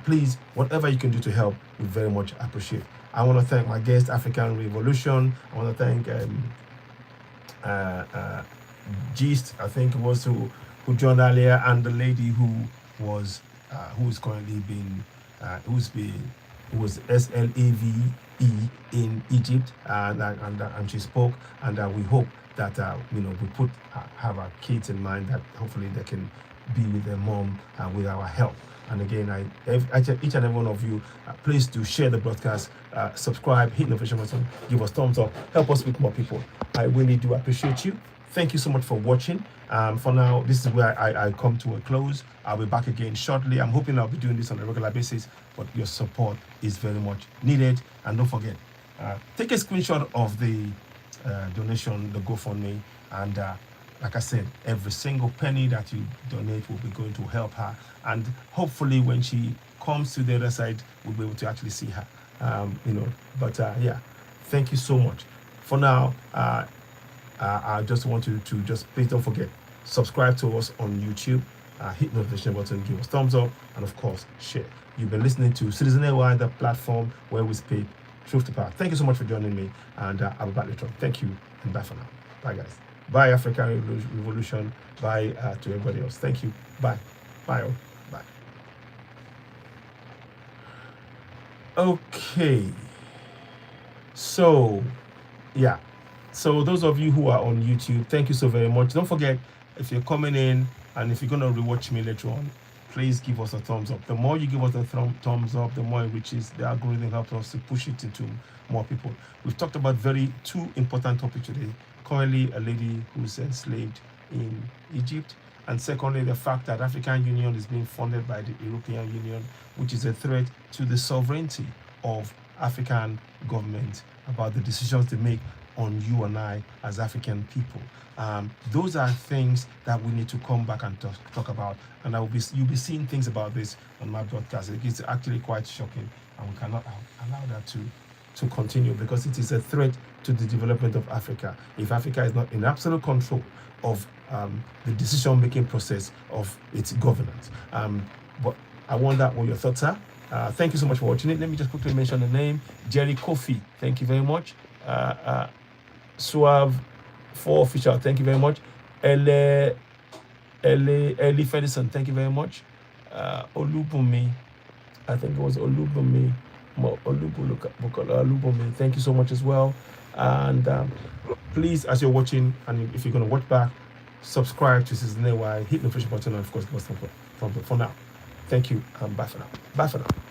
Please, whatever you can do to help, we very much appreciate. I want to thank my guest, African Revolution. I want to thank Gist, I think it was, who joined earlier, and the lady who is currently being who was SLAVE in Egypt, and she spoke, and we hope that we have our kids in mind, that hopefully they can be with their mom with our help. And again, each and every one of you, please do share the broadcast, subscribe, hit the notification button, give us thumbs up, help us with more people. I really do appreciate you. Thank you so much for watching. For now, this is where I come to a close. I'll be back again shortly. I'm hoping I'll be doing this on a regular basis, but your support is very much needed. And don't forget, take a screenshot of the donation, the GoFundMe, and like I said, every single penny that you donate will be going to help her. And hopefully when she comes to the other side, we'll be able to actually see her. But yeah, thank you so much. For now, I just want you to just please don't forget, subscribe to us on YouTube, hit the notification button, give us thumbs up, and of course, share. You've been listening to Citizen AY, the platform where we speak truth to power. Thank you so much for joining me, and I'll be back later on. Thank you, and bye for now. Bye, guys. Bye, African Revolution. Bye to everybody else. Thank you. Bye. Bye. All. Bye. Okay. So, yeah. So those of you who are on YouTube, thank you so very much. Don't forget, if you're coming in and if you're going to rewatch me later on, please give us a thumbs up. The more you give us a thumbs up, the more it reaches. The algorithm helps us to push it into more people. We've talked about two important topics today. Currently, a lady who's enslaved in Egypt. And secondly, the fact that African Union is being funded by the European Union, which is a threat to the sovereignty of African governments about the decisions they make on you and I as African people. Those are things that we need to come back and talk about. And you'll be seeing things about this on my broadcast. It's actually quite shocking, and we cannot allow that to continue, because it is a threat to the development of Africa. If Africa is not in absolute control of the decision-making process of its governance. But I wonder what your thoughts are. Thank you so much for watching it. Let me just quickly mention the name. Jerry Kofi, thank you very much. Suave 4 Official, thank you very much. Ellie Fedison, thank you very much. Olubumi, I think it was Olubumi. Olubumi, thank you so much as well. And please, as you're watching, and if you're going to watch back, subscribe to Citizen AY, hit the notification button, and of course, give us some for now. Thank you, and bye for now. Bye for now.